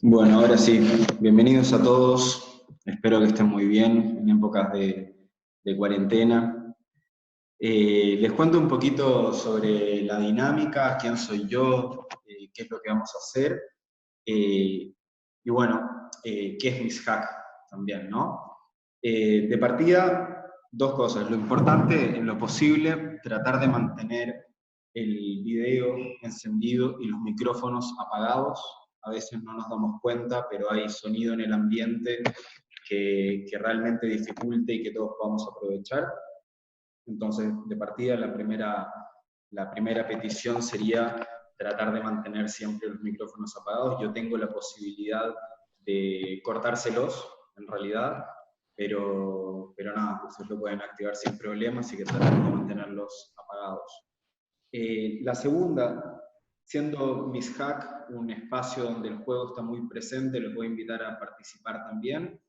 Bueno, ahora sí, bienvenidos a todos. Espero que estén muy bien en épocas de cuarentena. Les cuento un poquito sobre la dinámica, quién soy yo, qué es lo que vamos a hacer, y bueno, qué es Mishhack también, ¿no? De partida, dos cosas. Lo importante, en lo posible, tratar de mantener el video encendido y los micrófonos apagados. A veces no nos damos cuenta, pero hay sonido en el ambiente que realmente dificulte y que todos podamos aprovechar. Entonces, de partida, la primera petición sería tratar de mantener siempre los micrófonos apagados. Yo tengo la posibilidad de cortárselos, en realidad, pero nada, ustedes lo pueden activar sin problema, así que traten de mantenerlos apagados. La segunda, siendo Mishhack un espacio donde el juego está muy presente, los voy a invitar a participar también.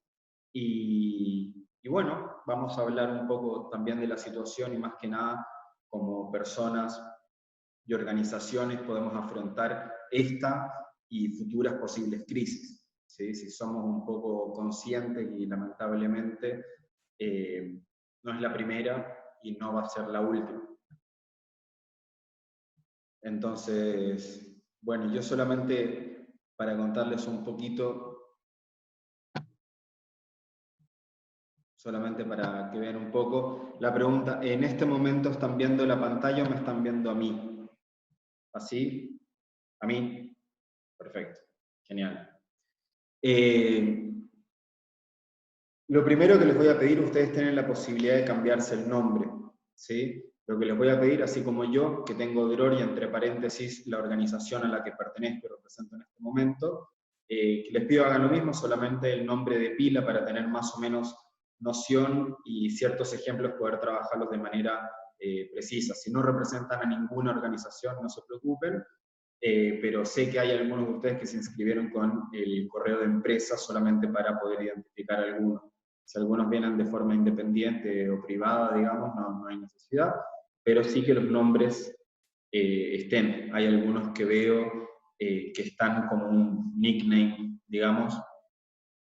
Y bueno, vamos a hablar un poco también de la situación y más que nada como personas y organizaciones podemos afrontar esta y futuras posibles crisis. ¿Sí? Si somos un poco conscientes y lamentablemente no es la primera y no va a ser la última. Entonces, bueno, yo solamente para contarles un poquito, solamente para que vean un poco, la pregunta, ¿en este momento están viendo la pantalla o me están viendo a mí? ¿Así? ¿A mí? Perfecto, genial. Lo primero que les voy a pedir, ustedes tienen la posibilidad de cambiarse el nombre, ¿sí? Lo que les voy a pedir, así como yo, que tengo DROR y entre paréntesis la organización a la que pertenezco y represento en este momento, que les pido hagan lo mismo, solamente el nombre de pila para tener más o menos noción y ciertos ejemplos poder trabajarlos de manera precisa. Si no representan a ninguna organización, no se preocupen, pero sé que hay algunos de ustedes que se inscribieron con el correo de empresa solamente para poder identificar algunos. Si algunos vienen de forma independiente o privada, digamos, no hay necesidad, pero sí que los nombres estén. Hay algunos que veo que están como un nickname, digamos,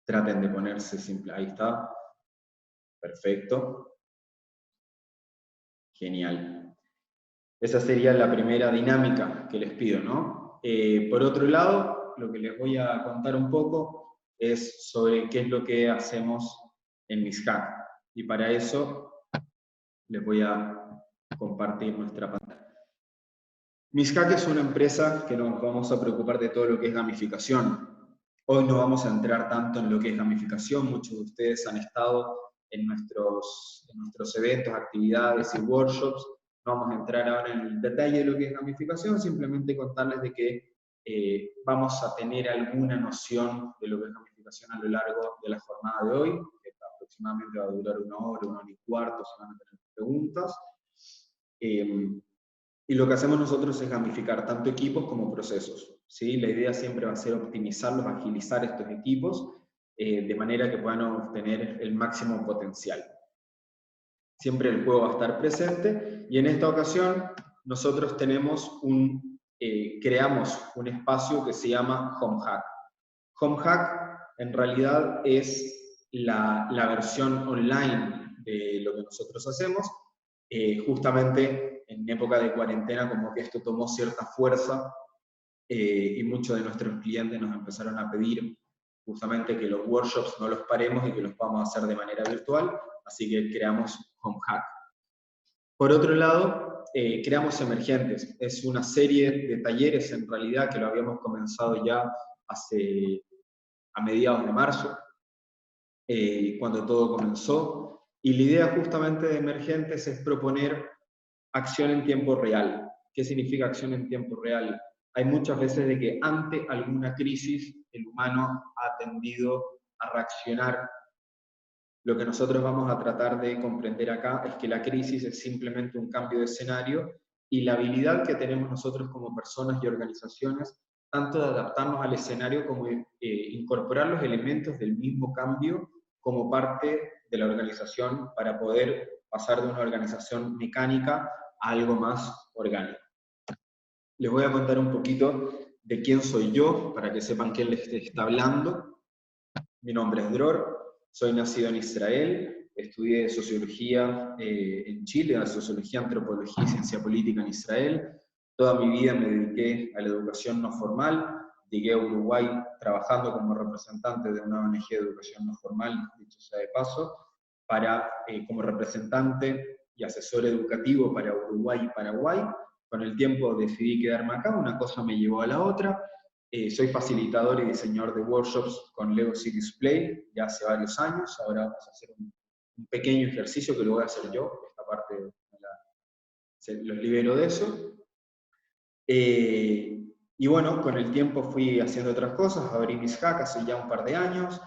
traten de ponerse simple. Ahí está. Perfecto. Genial. Esa sería la primera dinámica que les pido, ¿no? Por otro lado, lo que les voy a contar un poco es sobre qué es lo que hacemos en Mishhack. Y para eso les voy a compartir nuestra pantalla. Mishhack es una empresa que nos vamos a preocupar de todo lo que es gamificación. Hoy no vamos a entrar tanto en lo que es gamificación, muchos de ustedes han estado en nuestros eventos, actividades y workshops. No vamos a entrar ahora en el detalle de lo que es gamificación, simplemente contarles de que vamos a tener alguna noción de lo que es gamificación a lo largo de la jornada de hoy, que aproximadamente va a durar una hora y cuarto, si van a tener preguntas. Y lo que hacemos nosotros es gamificar tanto equipos como procesos, ¿sí? La idea siempre va a ser optimizarlos, agilizar estos equipos, de manera que puedan obtener el máximo potencial. Siempre el juego va a estar presente, y en esta ocasión nosotros creamos un espacio que se llama HomeHack. HomeHack en realidad es la versión online de lo que nosotros hacemos. Justamente en época de cuarentena como que esto tomó cierta fuerza y muchos de nuestros clientes nos empezaron a pedir justamente que los workshops no los paremos y que los podamos hacer de manera virtual, así que creamos HomeHack. Por otro lado, creamos Emergentes. Es una serie de talleres en realidad que lo habíamos comenzado ya a mediados de marzo, cuando todo comenzó, y la idea justamente de Emergentes es proponer acción en tiempo real. ¿Qué significa acción en tiempo real? Hay muchas veces de que ante alguna crisis el humano ha tendido a reaccionar. Lo que nosotros vamos a tratar de comprender acá es que la crisis es simplemente un cambio de escenario y la habilidad que tenemos nosotros como personas y organizaciones, tanto de adaptarnos al escenario como incorporar los elementos del mismo cambio como parte de la organización para poder pasar de una organización mecánica a algo más orgánico. Les voy a contar un poquito de quién soy yo, para que sepan quién les está hablando. Mi nombre es Dror, soy nacido en Israel, estudié sociología en Chile, sociología, antropología y ciencia política en Israel. Toda mi vida me dediqué a la educación no formal. Llegué a Uruguay trabajando como representante de una ONG de educación no formal, dicho sea de paso, como representante y asesor educativo para Uruguay y Paraguay. Con el tiempo decidí quedarme acá, una cosa me llevó a la otra. Soy facilitador y diseñador de workshops con Lego City Display ya hace varios años. Ahora vamos a hacer un pequeño ejercicio que lo voy a hacer yo, esta parte los libero de eso. Y bueno, con el tiempo fui haciendo otras cosas, abrí mis hacks hace ya un par de años.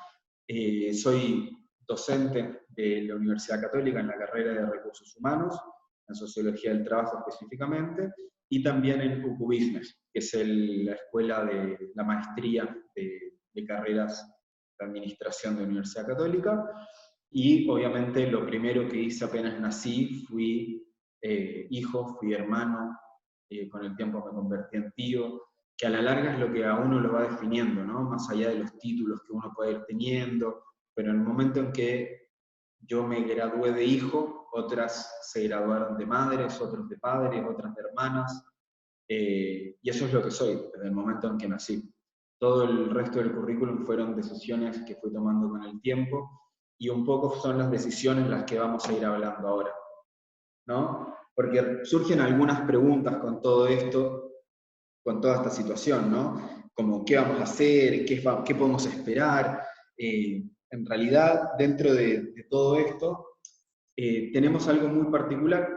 Soy docente de la Universidad Católica en la carrera de Recursos Humanos, en Sociología del Trabajo específicamente, y también en UQ Business, que es la escuela de la maestría de carreras de Administración de la Universidad Católica. Y obviamente lo primero que hice apenas nací, fui hijo, fui hermano, con el tiempo me convertí en tío, que a la larga es lo que a uno lo va definiendo, ¿no? Más allá de los títulos que uno puede ir teniendo, pero en el momento en que yo me gradué de hijo, otras se graduaron de madres, otros de padres, otras de hermanas, y eso es lo que soy desde el momento en que nací. Todo el resto del currículum fueron decisiones que fui tomando con el tiempo, y un poco son las decisiones las que vamos a ir hablando ahora, ¿no? Porque surgen algunas preguntas con todo esto, con toda esta situación, ¿no? Como qué vamos a hacer, qué podemos esperar. En realidad, dentro de todo esto, tenemos algo muy particular,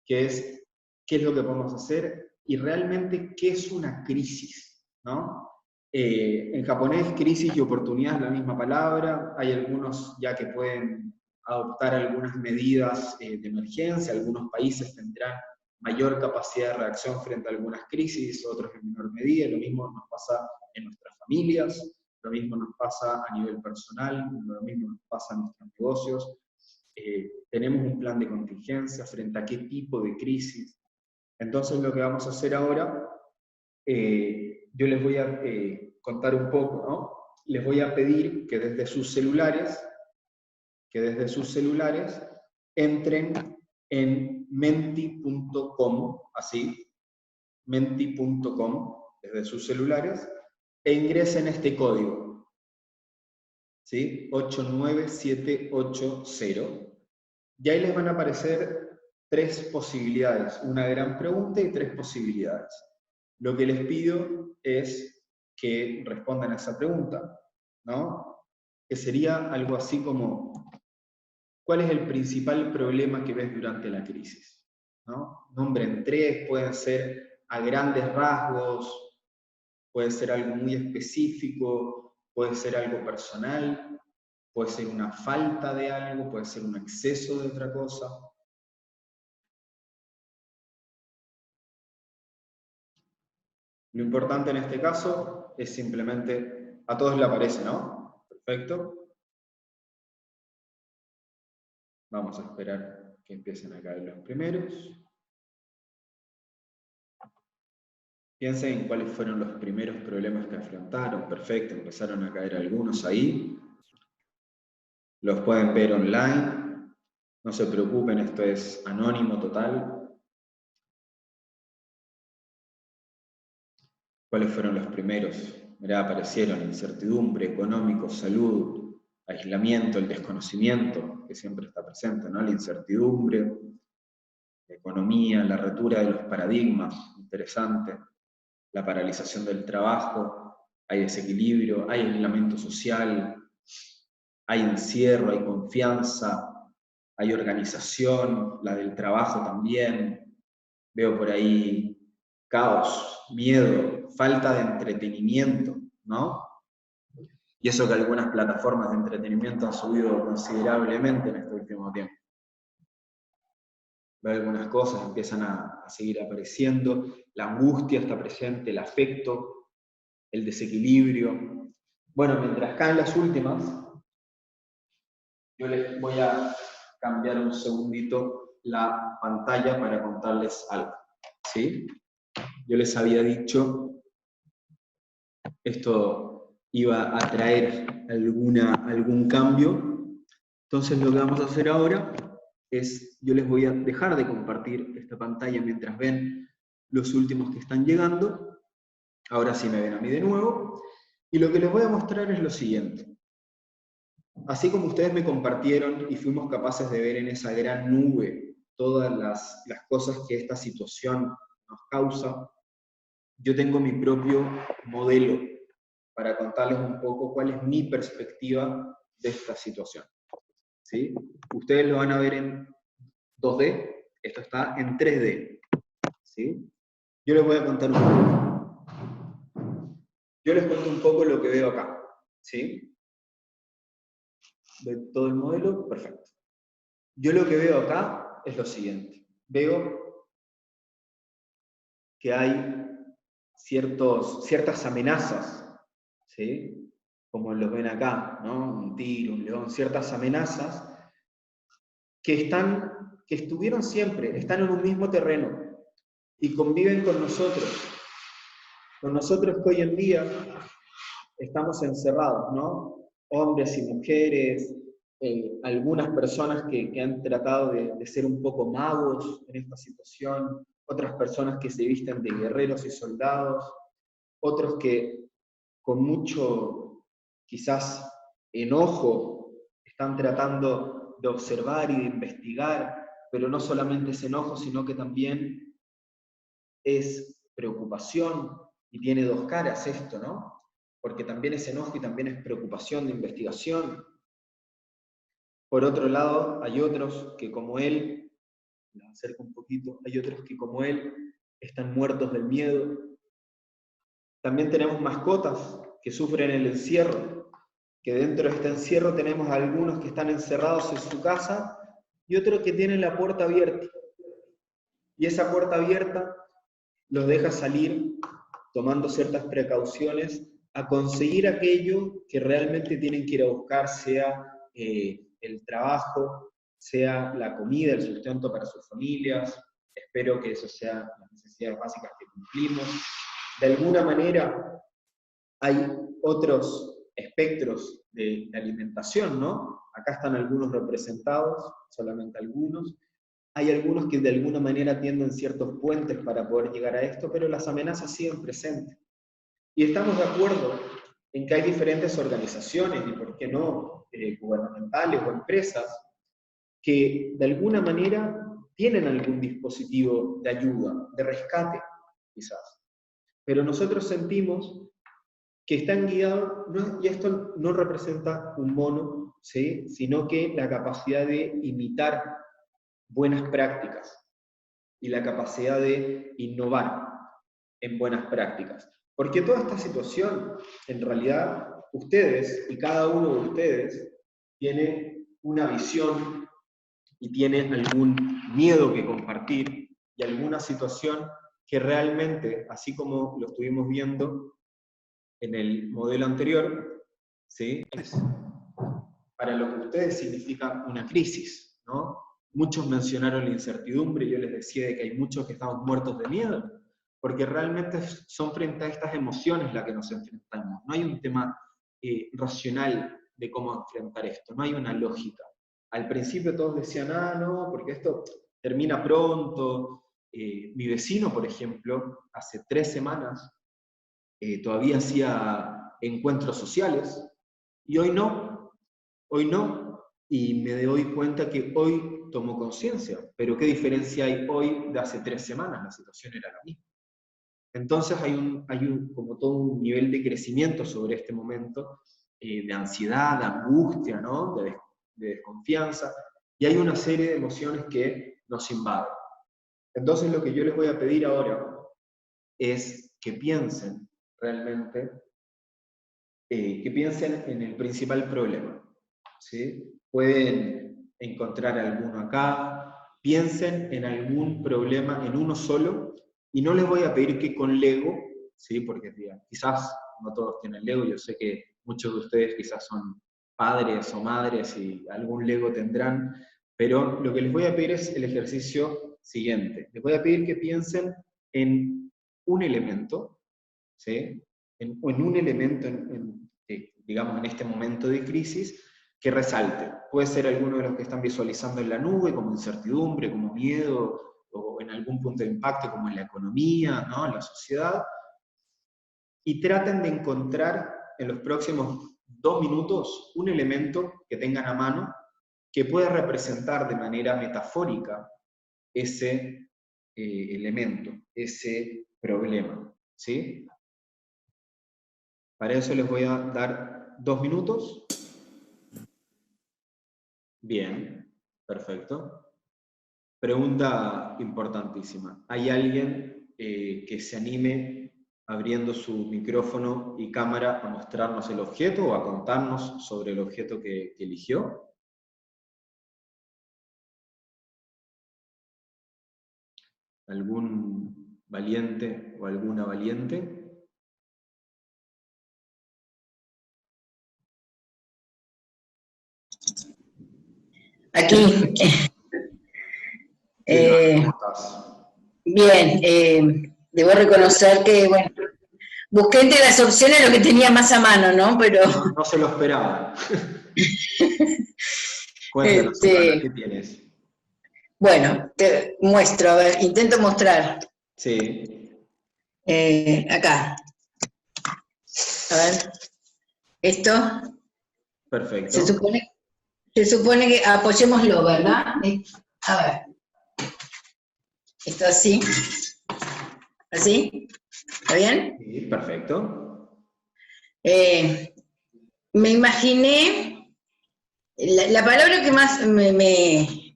que es qué es lo que podemos hacer y realmente qué es una crisis, ¿no? En japonés, crisis y oportunidad es la misma palabra. Hay algunos ya que pueden adoptar algunas medidas de emergencia, algunos países tendrán mayor capacidad de reacción frente a algunas crisis, otros en menor medida. Lo mismo nos pasa en nuestras familias, lo mismo nos pasa a nivel personal, lo mismo nos pasa en nuestros negocios. Tenemos un plan de contingencia frente a qué tipo de crisis. Entonces lo que vamos a hacer ahora, yo les voy a contar un poco, ¿no? Les voy a pedir que desde sus celulares entren en menti.com, así, menti.com, desde sus celulares, e ingresen este código, ¿sí? 89780. Y ahí les van a aparecer tres posibilidades, una gran pregunta y tres posibilidades. Lo que les pido es que respondan a esa pregunta, ¿no? Que sería algo así como, ¿cuál es el principal problema que ves durante la crisis? ¿No? Nombren tres, pueden ser a grandes rasgos, puede ser algo muy específico, puede ser algo personal, puede ser una falta de algo, puede ser un exceso de otra cosa. Lo importante en este caso es simplemente, a todos le aparece, ¿no? Perfecto. Vamos a esperar que empiecen a caer los primeros. Piensen en cuáles fueron los primeros problemas que afrontaron. Perfecto, empezaron a caer algunos ahí. Los pueden ver online. No se preocupen, esto es anónimo total. ¿Cuáles fueron los primeros? Mirá, aparecieron incertidumbre, económico, salud, aislamiento, el desconocimiento, que siempre está presente, ¿no? La incertidumbre, la economía, la ruptura de los paradigmas, interesante, la paralización del trabajo, hay desequilibrio, hay aislamiento social, hay encierro, hay confianza, hay organización, la del trabajo también, veo por ahí caos, miedo, falta de entretenimiento, ¿no? Y eso que algunas plataformas de entretenimiento han subido considerablemente en este último tiempo. Veo algunas cosas, empiezan a seguir apareciendo, la angustia está presente, el afecto, el desequilibrio. Bueno, mientras caen las últimas, yo les voy a cambiar un segundito la pantalla para contarles algo, ¿sí? Yo les había dicho esto iba a traer algún cambio. Entonces lo que vamos a hacer ahora es, yo les voy a dejar de compartir esta pantalla mientras ven los últimos que están llegando. Ahora sí me ven a mí de nuevo. Y lo que les voy a mostrar es lo siguiente. Así como ustedes me compartieron y fuimos capaces de ver en esa gran nube todas las cosas que esta situación nos causa, yo tengo mi propio modelo para contarles un poco cuál es mi perspectiva de esta situación. ¿Sí? Ustedes lo van a ver en 2D, esto está en 3D. ¿Sí? Yo les voy a contar un poco. Yo les cuento un poco lo que veo acá. ¿Sí? ¿Ven todo el modelo? Perfecto. Yo lo que veo acá es lo siguiente. Veo que hay ciertas amenazas, ¿sí? Como los ven acá, ¿no? Un tigre, un león, ciertas amenazas que estuvieron siempre, están en un mismo terreno y conviven con nosotros que hoy en día estamos encerrados, ¿no? Hombres y mujeres, algunas personas que han tratado de ser un poco magos en esta situación, otras personas que se visten de guerreros y soldados, otros que con mucho, quizás, enojo, están tratando de observar y de investigar, pero no solamente es enojo, sino que también es preocupación, y tiene dos caras esto, ¿no? Porque también es enojo y también es preocupación de investigación. Por otro lado, hay otros que como él, me acerco un poquito, hay otros que como él están muertos del miedo. También tenemos mascotas que sufren el encierro, que dentro de este encierro tenemos algunos que están encerrados en su casa y otros que tienen la puerta abierta. Y esa puerta abierta los deja salir tomando ciertas precauciones a conseguir aquello que realmente tienen que ir a buscar, sea el trabajo, sea la comida, el sustento para sus familias. Espero que eso sea las necesidades básicas que cumplimos. De alguna manera hay otros espectros de alimentación, ¿no? Acá están algunos representados, solamente algunos. Hay algunos que de alguna manera tienden ciertos puentes para poder llegar a esto, pero las amenazas siguen presentes. Y estamos de acuerdo en que hay diferentes organizaciones, y por qué no, gubernamentales o empresas, que de alguna manera tienen algún dispositivo de ayuda, de rescate, quizás. Pero nosotros sentimos que están guiados, y esto no representa un mono, ¿sí? Sino que la capacidad de imitar buenas prácticas y la capacidad de innovar en buenas prácticas. Porque toda esta situación, en realidad, ustedes y cada uno de ustedes tiene una visión y tiene algún miedo que compartir y alguna situación que realmente, así como lo estuvimos viendo en el modelo anterior, ¿sí? Para lo que ustedes significa una crisis, ¿no? Muchos mencionaron la incertidumbre, yo les decía de que hay muchos que estamos muertos de miedo, porque realmente son frente a estas emociones las que nos enfrentamos. No hay un tema racional de cómo enfrentar esto, no hay una lógica. Al principio todos decían, no, porque esto termina pronto. Mi vecino, por ejemplo, hace 3 semanas todavía hacía encuentros sociales, y hoy no, y me doy cuenta que hoy tomo conciencia, pero ¿qué diferencia hay hoy de hace 3 semanas? La situación era la misma. Entonces hay como todo un nivel de crecimiento sobre este momento, de ansiedad, de angustia, ¿no? de desconfianza, y hay una serie de emociones que nos invaden. Entonces lo que yo les voy a pedir ahora es que piensen realmente, que piensen en el principal problema, ¿sí? Pueden encontrar alguno acá, piensen en algún problema, en uno solo, y no les voy a pedir que con Lego, ¿sí? Porque quizás no todos tienen Lego, yo sé que muchos de ustedes quizás son padres o madres y algún Lego tendrán, pero lo que les voy a pedir es el ejercicio siguiente. Les voy a pedir que piensen en un elemento, ¿sí? o en un elemento, digamos, en este momento de crisis, que resalte. Puede ser alguno de los que están visualizando en la nube, como incertidumbre, como miedo, o en algún punto de impacto, como en la economía, ¿no? En la sociedad, y traten de encontrar en los próximos 2 minutos un elemento que tengan a mano que pueda representar de manera metafórica ese elemento, ese problema, ¿sí? Para eso les voy a dar 2 minutos. Bien, perfecto. Pregunta importantísima. ¿Hay alguien que se anime abriendo su micrófono y cámara a mostrarnos el objeto o a contarnos sobre el objeto que eligió? ¿Algún valiente o alguna valiente? Aquí. ¿Cómo estás? Bien, debo reconocer que, bueno, busqué entre las opciones lo que tenía más a mano, ¿no? Pero... No se lo esperaba. Cuéntanos, Silvana, ¿qué tienes? Bueno, te muestro, a ver, intento mostrar. Sí. Acá. A ver. Esto. Perfecto. Se supone que apoyémoslo, ¿verdad? A ver. Esto así. ¿Así? ¿Está bien? Sí, perfecto. Me imaginé, la palabra que más me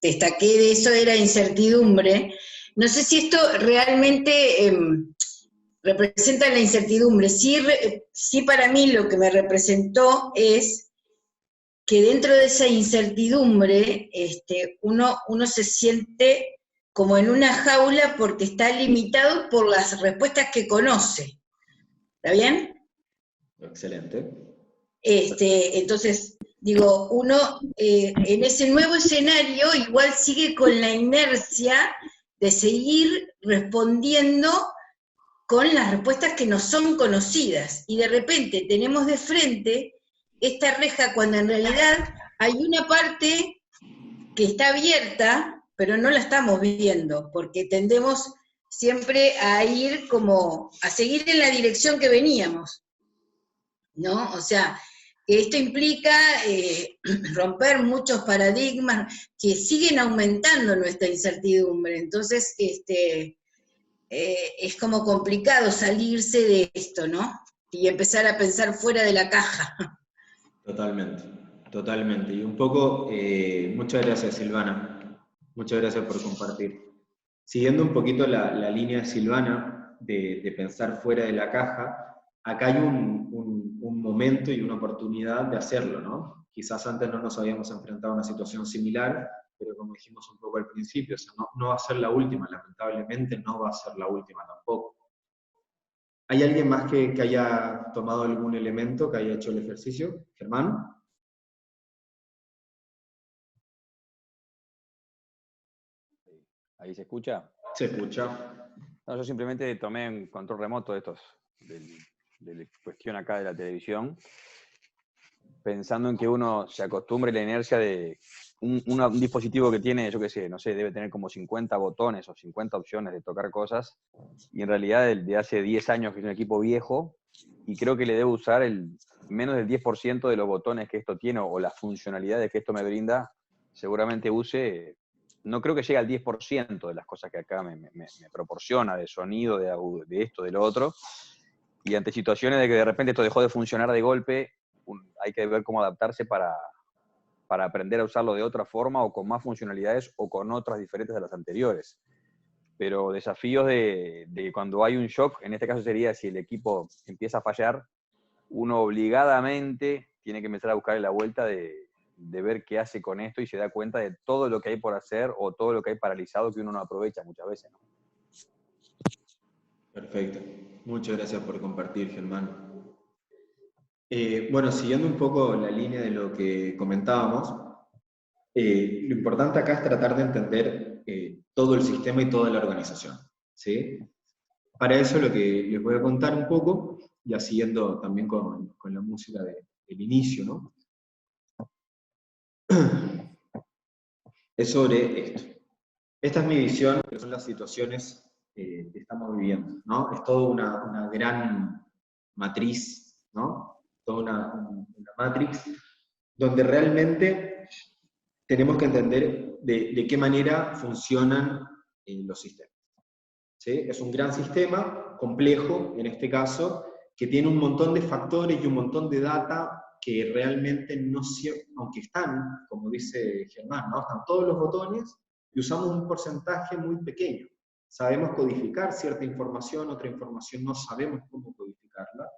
destaqué de eso era incertidumbre. No sé si esto realmente representa la incertidumbre. Sí, para mí lo que me representó es que dentro de esa incertidumbre uno se siente como en una jaula porque está limitado por las respuestas que conoce. ¿Está bien? Excelente. Entonces, digo, uno en ese nuevo escenario igual sigue con la inercia de seguir respondiendo con las respuestas que nos son conocidas, y de repente tenemos de frente esta reja cuando en realidad hay una parte que está abierta, pero no la estamos viendo, porque tendemos siempre a ir como, a seguir en la dirección que veníamos, ¿no? O sea, esto implica romper muchos paradigmas que siguen aumentando nuestra incertidumbre. Entonces, es como complicado salirse de esto, ¿no? Y empezar a pensar fuera de la caja. Totalmente, totalmente. Y un poco, muchas gracias, Silvana. Muchas gracias por compartir. Siguiendo un poquito la línea de Silvana, de pensar fuera de la caja, acá hay un momento y una oportunidad de hacerlo, ¿no? Quizás antes no nos habíamos enfrentado a una situación similar, pero como dijimos un poco al principio, o sea, no va a ser la última, lamentablemente no va a ser la última tampoco. ¿Hay alguien más que haya tomado algún elemento, que haya hecho el ejercicio? ¿Germán? ¿Ahí se escucha? Se escucha. No, yo simplemente tomé un control remoto de estos, de la cuestión acá de la televisión, pensando en que uno se acostumbre a la inercia de un dispositivo que tiene, yo qué sé, no sé, debe tener como 50 botones o 50 opciones de tocar cosas, y en realidad de hace 10 años que es un equipo viejo, y creo que le debo usar menos del 10% de los botones que esto tiene, o las funcionalidades que esto me brinda, seguramente use. No creo que llegue al 10% de las cosas que acá me proporciona, de sonido, de esto, de lo otro. Y ante situaciones de que de repente esto dejó de funcionar de golpe, hay que ver cómo adaptarse para aprender a usarlo de otra forma o con más funcionalidades o con otras diferentes de las anteriores. Pero desafíos de cuando hay un shock, en este caso sería si el equipo empieza a fallar, uno obligadamente tiene que empezar a buscarle la vuelta de ver qué hace con esto y se da cuenta de todo lo que hay por hacer o todo lo que hay paralizado que uno no aprovecha muchas veces, ¿no? Perfecto. Muchas gracias por compartir, Germán. Bueno, siguiendo un poco la línea de lo que comentábamos, lo importante acá es tratar de entender todo el sistema y toda la organización, ¿sí? Para eso lo que les voy a contar un poco, ya siguiendo también con la música del inicio, ¿no? Es sobre esto. Esta es mi visión, que son las situaciones que estamos viviendo, ¿no? Es toda una gran matriz, ¿no? Toda una matrix donde realmente tenemos que entender de qué manera funcionan los sistemas. ¿Sí? Es un gran sistema, complejo en este caso, que tiene un montón de factores y un montón de data que realmente no, aunque están, como dice Germán, ¿no? Están todos los botones y usamos un porcentaje muy pequeño. Sabemos codificar cierta información, otra información no sabemos cómo codificarla.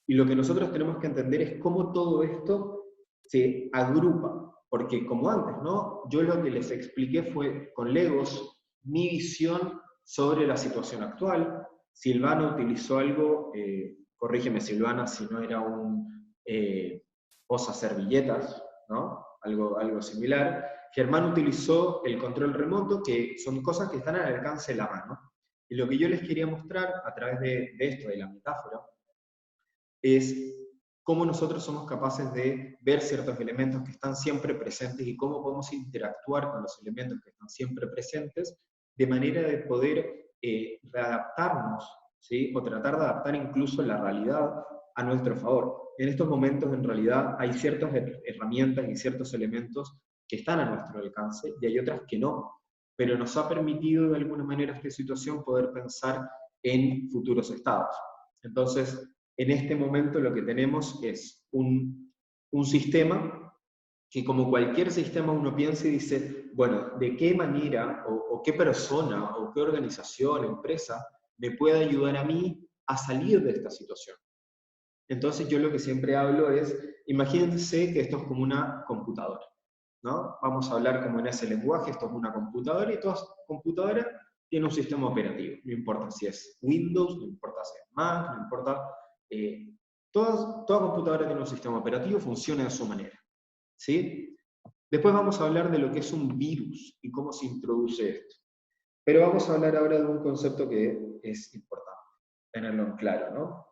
Y lo que nosotros tenemos que entender es cómo todo esto se agrupa. Porque como antes, ¿no? Yo lo que les expliqué fue con Legos mi visión sobre la situación actual. Silvana utilizó algo, corrígeme Silvana si no era un posaservilletas, ¿no? Algo similar. Germán utilizó el control remoto, que son cosas que están al alcance de la mano. Y lo que yo les quería mostrar a través de esto, de la metáfora, es cómo nosotros somos capaces de ver ciertos elementos que están siempre presentes y cómo podemos interactuar con los elementos que están siempre presentes de manera de poder readaptarnos, ¿sí? O tratar de adaptar incluso la realidad a nuestro favor. En estos momentos, en realidad, hay ciertas herramientas y ciertos elementos que están a nuestro alcance y hay otras que no, pero nos ha permitido de alguna manera esta situación poder pensar en futuros estados. Entonces, en este momento lo que tenemos es un sistema que, como cualquier sistema, uno piensa y dice, bueno, ¿de qué manera o qué persona o qué organización, empresa me puede ayudar a mí a salir de esta situación? Entonces yo lo que siempre hablo es, imagínense que esto es como una computadora, ¿no? Vamos a hablar como en ese lenguaje, esto es una computadora y toda computadora tiene un sistema operativo, no importa si es Windows, no importa si es Mac, no importa, toda computadora tiene un sistema operativo, funciona de su manera, ¿sí? Después vamos a hablar de lo que es un virus y cómo se introduce esto. Pero vamos a hablar ahora de un concepto que es importante, tenerlo en claro, ¿no?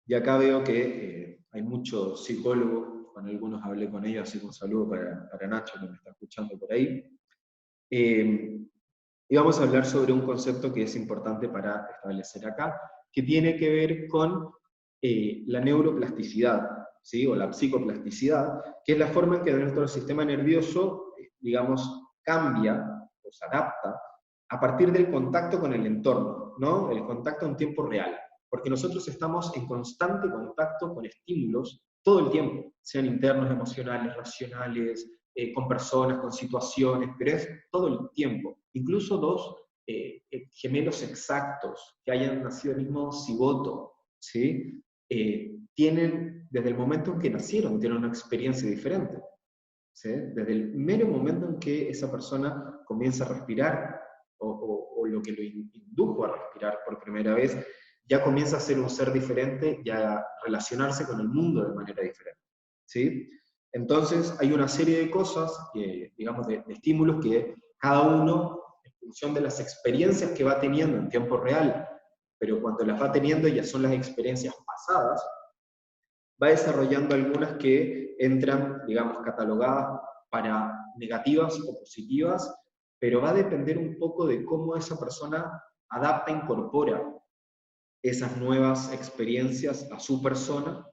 Y acá veo que hay muchos psicólogos, con algunos hablé con ellos, así que un saludo para Nacho, que me está escuchando por ahí. Y vamos a hablar sobre un concepto que es importante para establecer acá, que tiene que ver con la neuroplasticidad, ¿sí? O la psicoplasticidad, que es la forma en que nuestro sistema nervioso, digamos, cambia o se adapta a partir del contacto con el entorno, ¿no? El contacto en tiempo real. Porque nosotros estamos en constante contacto con estímulos todo el tiempo, sean internos, emocionales, racionales, con personas, con situaciones, pero es todo el tiempo. Incluso dos gemelos exactos que hayan nacido el mismo cigoto, ¿sí? Tienen, desde el momento en que nacieron, tienen una experiencia diferente. ¿Sí? Desde el mero momento en que esa persona comienza a respirar, o lo que lo indujo a respirar por primera vez, ya comienza a ser un ser diferente y a relacionarse con el mundo de manera diferente. ¿Sí? Entonces hay una serie de cosas, digamos, de estímulos que cada uno, en función de las experiencias que va teniendo en tiempo real, pero cuando las va teniendo ya son las experiencias pasadas, va desarrollando algunas que entran, digamos, catalogadas para negativas o positivas, pero va a depender un poco de cómo esa persona adapta, incorpora esas nuevas experiencias a su persona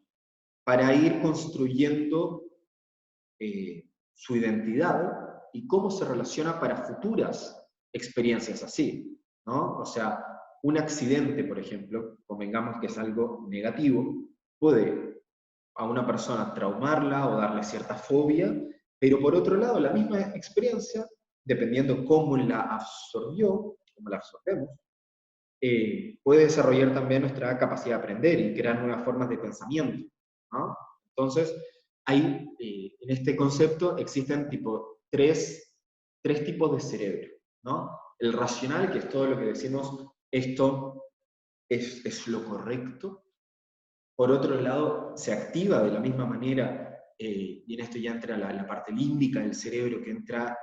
para ir construyendo su identidad y cómo se relaciona para futuras experiencias así, ¿no? O sea, un accidente, por ejemplo, convengamos que es algo negativo, puede a una persona traumarla o darle cierta fobia, pero por otro lado, la misma experiencia, dependiendo cómo la absorbió, cómo la absorbemos, puede desarrollar también nuestra capacidad de aprender y crear nuevas formas de pensamiento, ¿no? Entonces, hay, en este concepto existen tres tipos de cerebro, ¿no? El racional, que es todo lo que decimos, esto es lo correcto. Por otro lado, se activa de la misma manera, y en esto ya entra la parte límbica del cerebro, que entra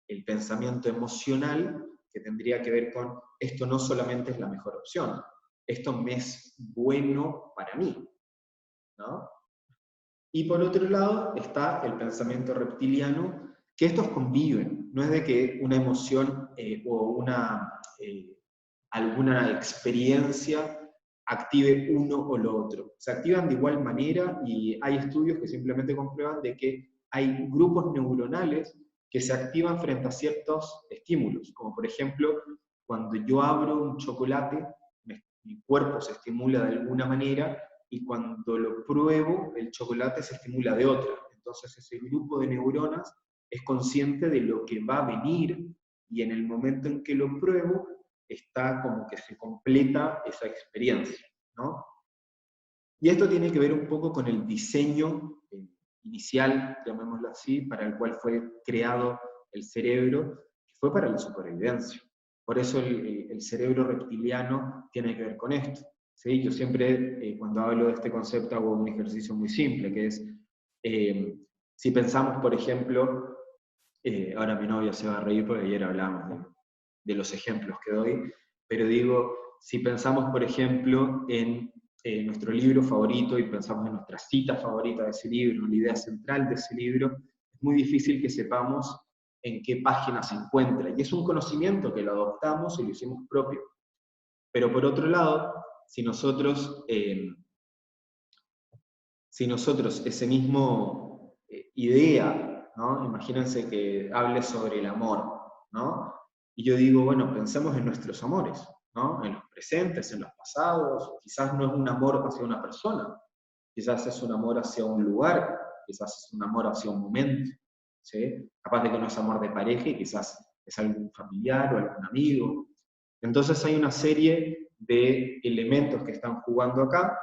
el pensamiento emocional, que tendría que ver con esto no solamente es la mejor opción, esto me es bueno para mí, ¿no? Y por otro lado está el pensamiento reptiliano, que estos conviven, no es de que una emoción o alguna experiencia active uno o lo otro. Se activan de igual manera y hay estudios que simplemente comprueban de que hay grupos neuronales que se activan frente a ciertos estímulos, como por ejemplo, cuando yo abro un chocolate, mi cuerpo se estimula de alguna manera, y cuando lo pruebo, el chocolate se estimula de otra. Entonces ese grupo de neuronas es consciente de lo que va a venir, y en el momento en que lo pruebo, está como que se completa esa experiencia, ¿no? Y esto tiene que ver un poco con el diseño inicial, llamémoslo así, para el cual fue creado el cerebro, que fue para la supervivencia. Por eso el cerebro reptiliano tiene que ver con esto. ¿Sí? Yo siempre, cuando hablo de este concepto, hago un ejercicio muy simple, que es, si pensamos, por ejemplo, ahora mi novia se va a reír porque ayer hablamos de los ejemplos que doy, pero digo, si pensamos, por ejemplo, en nuestro libro favorito y pensamos en nuestra cita favorita de ese libro, la idea central de ese libro, es muy difícil que sepamos en qué página se encuentra. Y es un conocimiento que lo adoptamos y lo hicimos propio. Pero por otro lado, si nosotros ese mismo idea, ¿no? Imagínense que hable sobre el amor, ¿no? Y yo digo, bueno, pensemos en nuestros amores, ¿no? En los presentes, en los pasados. Quizás no es un amor hacia una persona, quizás es un amor hacia un lugar, quizás es un amor hacia un momento, ¿sí? Capaz de que no es amor de pareja y quizás es algún familiar o algún amigo. Entonces hay una serie de elementos que están jugando acá,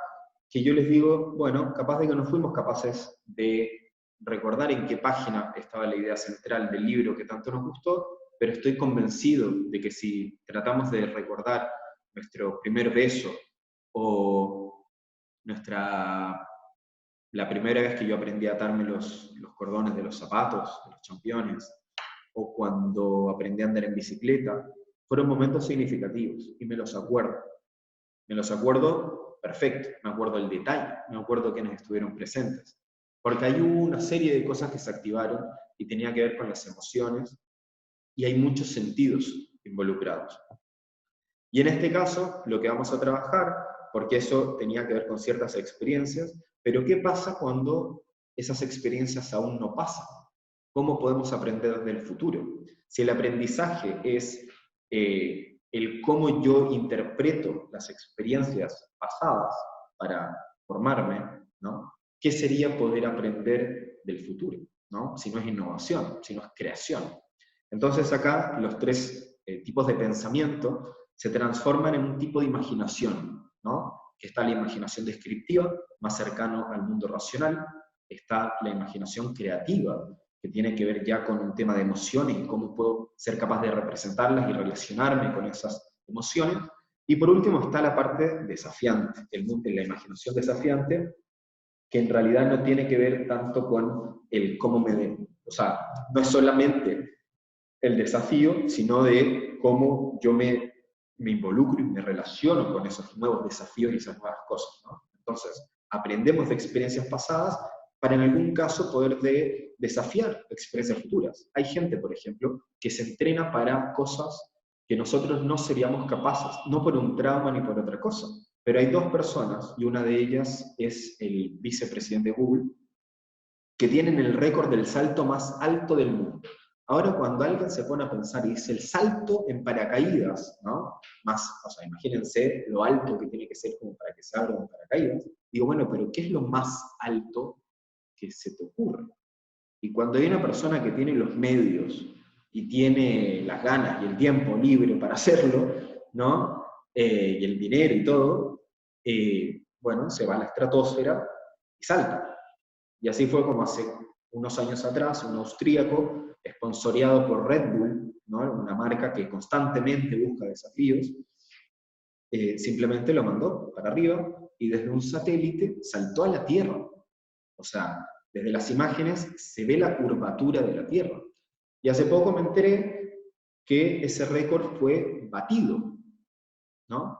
que yo les digo, bueno, capaz de que no fuimos capaces de recordar en qué página estaba la idea central del libro que tanto nos gustó, pero estoy convencido de que si tratamos de recordar nuestro primer beso o la primera vez que yo aprendí a atarme los cordones de los zapatos, de los championes, o cuando aprendí a andar en bicicleta, fueron momentos significativos y me los acuerdo. Me los acuerdo perfecto, me acuerdo el detalle, me acuerdo quienes estuvieron presentes. Porque hay una serie de cosas que se activaron y tenía que ver con las emociones, y hay muchos sentidos involucrados. Y en este caso, lo que vamos a trabajar, porque eso tenía que ver con ciertas experiencias, pero ¿qué pasa cuando esas experiencias aún no pasan? ¿Cómo podemos aprender del futuro? Si el aprendizaje es el cómo yo interpreto las experiencias pasadas para formarme, ¿no? ¿Qué sería poder aprender del futuro? ¿No? Si no es innovación, si no es creación. Entonces acá los tres tipos de pensamiento se transforman en un tipo de imaginación, ¿no? Que está la imaginación descriptiva, más cercano al mundo racional, está la imaginación creativa, que tiene que ver ya con un tema de emociones y cómo puedo ser capaz de representarlas y relacionarme con esas emociones. Y por último está la parte desafiante, la imaginación desafiante, que en realidad no tiene que ver tanto con el cómo me den. O sea, no es solamente el desafío, sino de cómo yo me involucro y me relaciono con esos nuevos desafíos y esas nuevas cosas, ¿no? Entonces, aprendemos de experiencias pasadas para en algún caso poder desafiar experiencias futuras. Hay gente, por ejemplo, que se entrena para cosas que nosotros no seríamos capaces, no por un trauma ni por otra cosa. Pero hay dos personas, y una de ellas es el vicepresidente de Google, que tienen el récord del salto más alto del mundo. Ahora, cuando alguien se pone a pensar y dice el salto en paracaídas, ¿no? O sea, imagínense lo alto que tiene que ser como para que se abra un paracaídas. Digo, bueno, pero ¿qué es lo más alto que se te ocurre? Y cuando hay una persona que tiene los medios y tiene las ganas y el tiempo libre para hacerlo, ¿no? Y el dinero y todo, bueno, se va a la estratosfera y salta. Y así fue como hace unos años atrás, un austríaco, esponsoreado por Red Bull, ¿no? Una marca que constantemente busca desafíos, simplemente lo mandó para arriba y desde un satélite saltó a la Tierra. O sea, desde las imágenes se ve la curvatura de la Tierra. Y hace poco me enteré que ese récord fue batido, ¿no?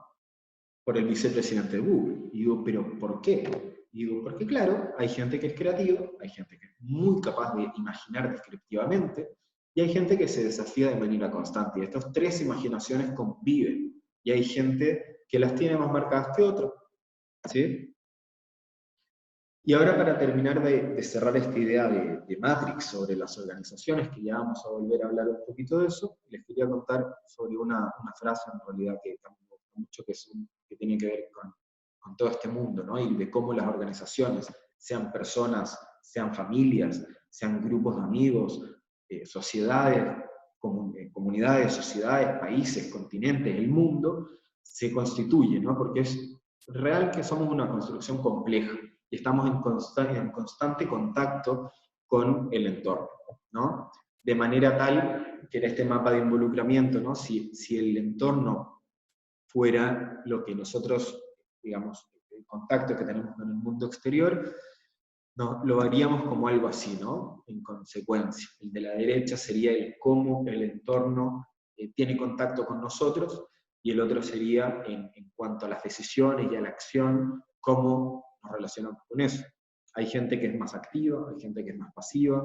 Por el vicepresidente de Google. Y digo, ¿pero por qué? Y digo, porque claro, hay gente que es creativa, hay gente que es muy capaz de imaginar descriptivamente, y hay gente que se desafía de manera constante. Y estas tres imaginaciones conviven. Y hay gente que las tiene más marcadas que otras, ¿sí? Y ahora, para terminar de cerrar esta idea de Matrix sobre las organizaciones, que ya vamos a volver a hablar un poquito de eso, les quería contar sobre una frase en realidad que también me gusta mucho, que tiene que ver con todo este mundo, ¿no? Y de cómo las organizaciones, sean personas, sean familias, sean grupos de amigos, sociedades, comunidades, sociedades, países, continentes, el mundo, se constituye, ¿no? Porque es real que somos una construcción compleja y estamos en constante contacto con el entorno, ¿no? De manera tal que en este mapa de involucramiento, ¿no? Si el entorno fuera lo que nosotros, digamos, el contacto que tenemos con el mundo exterior, lo veríamos como algo así, ¿no? En consecuencia. El de la derecha sería el cómo el entorno tiene contacto con nosotros, y el otro sería en cuanto a las decisiones y a la acción, cómo nos relacionamos con eso. Hay gente que es más activa, hay gente que es más pasiva.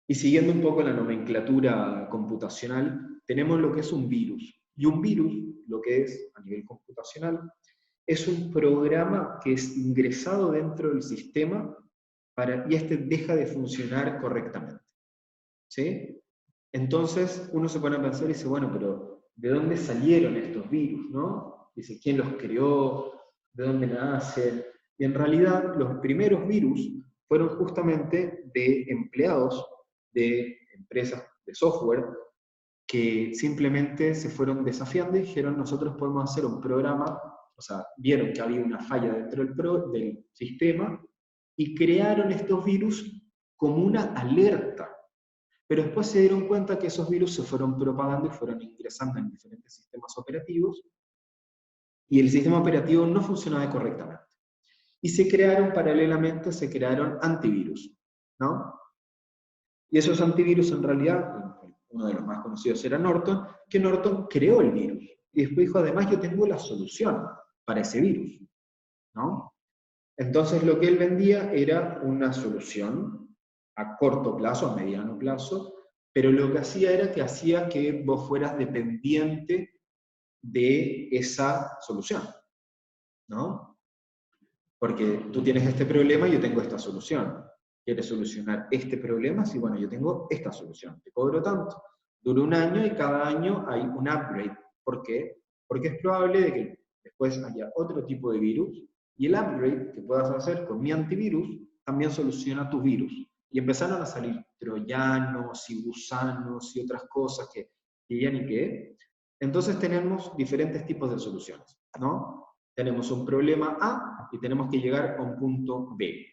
Y siguiendo un poco la nomenclatura computacional, tenemos lo que es un virus. Y un virus, lo que es a nivel computacional, es un programa que es ingresado dentro del sistema y este deja de funcionar correctamente, ¿sí? Entonces uno se pone a pensar y dice, bueno, pero ¿de dónde salieron estos virus, no? Dice, ¿quién los creó? ¿De dónde nacen? Y en realidad los primeros virus fueron justamente de empleados de empresas de software que simplemente se fueron desafiando y dijeron, nosotros podemos hacer un programa. O sea, vieron que había una falla dentro del sistema y crearon estos virus como una alerta. Pero después se dieron cuenta que esos virus se fueron propagando y fueron ingresando en diferentes sistemas operativos, y el sistema operativo no funcionaba correctamente. Y paralelamente se crearon antivirus, ¿no? Y esos antivirus en realidad, uno de los más conocidos era Norton, que Norton creó el virus. Y después dijo, además yo tengo la solución para ese virus, ¿no? Entonces lo que él vendía era una solución a corto plazo, a mediano plazo, pero lo que hacía que vos fueras dependiente de esa solución, ¿no? Porque tú tienes este problema y yo tengo esta solución. ¿Quieres solucionar este problema? Sí, bueno, yo tengo esta solución. Te cobro tanto. Dura un año y cada año hay un upgrade. ¿Por qué? Porque es probable de que después haya otro tipo de virus, y el upgrade que puedas hacer con mi antivirus también soluciona tus virus. Y empezaron a salir troyanos y gusanos y otras cosas que ya ni qué. Entonces tenemos diferentes tipos de soluciones, ¿no? Tenemos un problema A y tenemos que llegar a un punto B.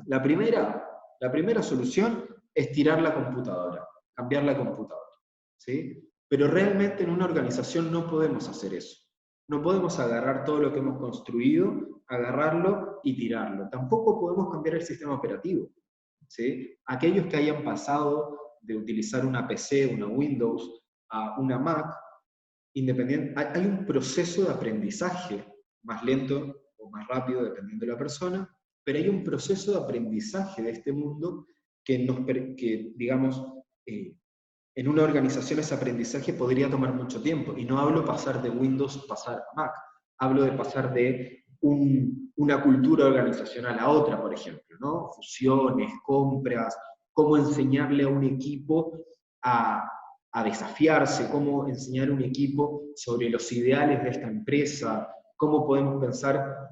La primera solución es tirar la computadora, cambiar la computadora, ¿sí? Pero realmente en una organización no podemos hacer eso. No podemos agarrar todo lo que hemos construido, agarrarlo y tirarlo. Tampoco podemos cambiar el sistema operativo, ¿sí? Aquellos que hayan pasado de utilizar una PC, una Windows, a una Mac, hay un proceso de aprendizaje, más lento o más rápido, dependiendo de la persona, pero hay un proceso de aprendizaje de este mundo que digamos, en una organización ese aprendizaje podría tomar mucho tiempo. Y no hablo pasar de Windows, pasar a Mac. Hablo de pasar de una cultura organizacional a otra, por ejemplo, ¿no? Fusiones, compras, cómo enseñarle a un equipo a desafiarse, cómo enseñar a un equipo sobre los ideales de esta empresa, cómo podemos pensar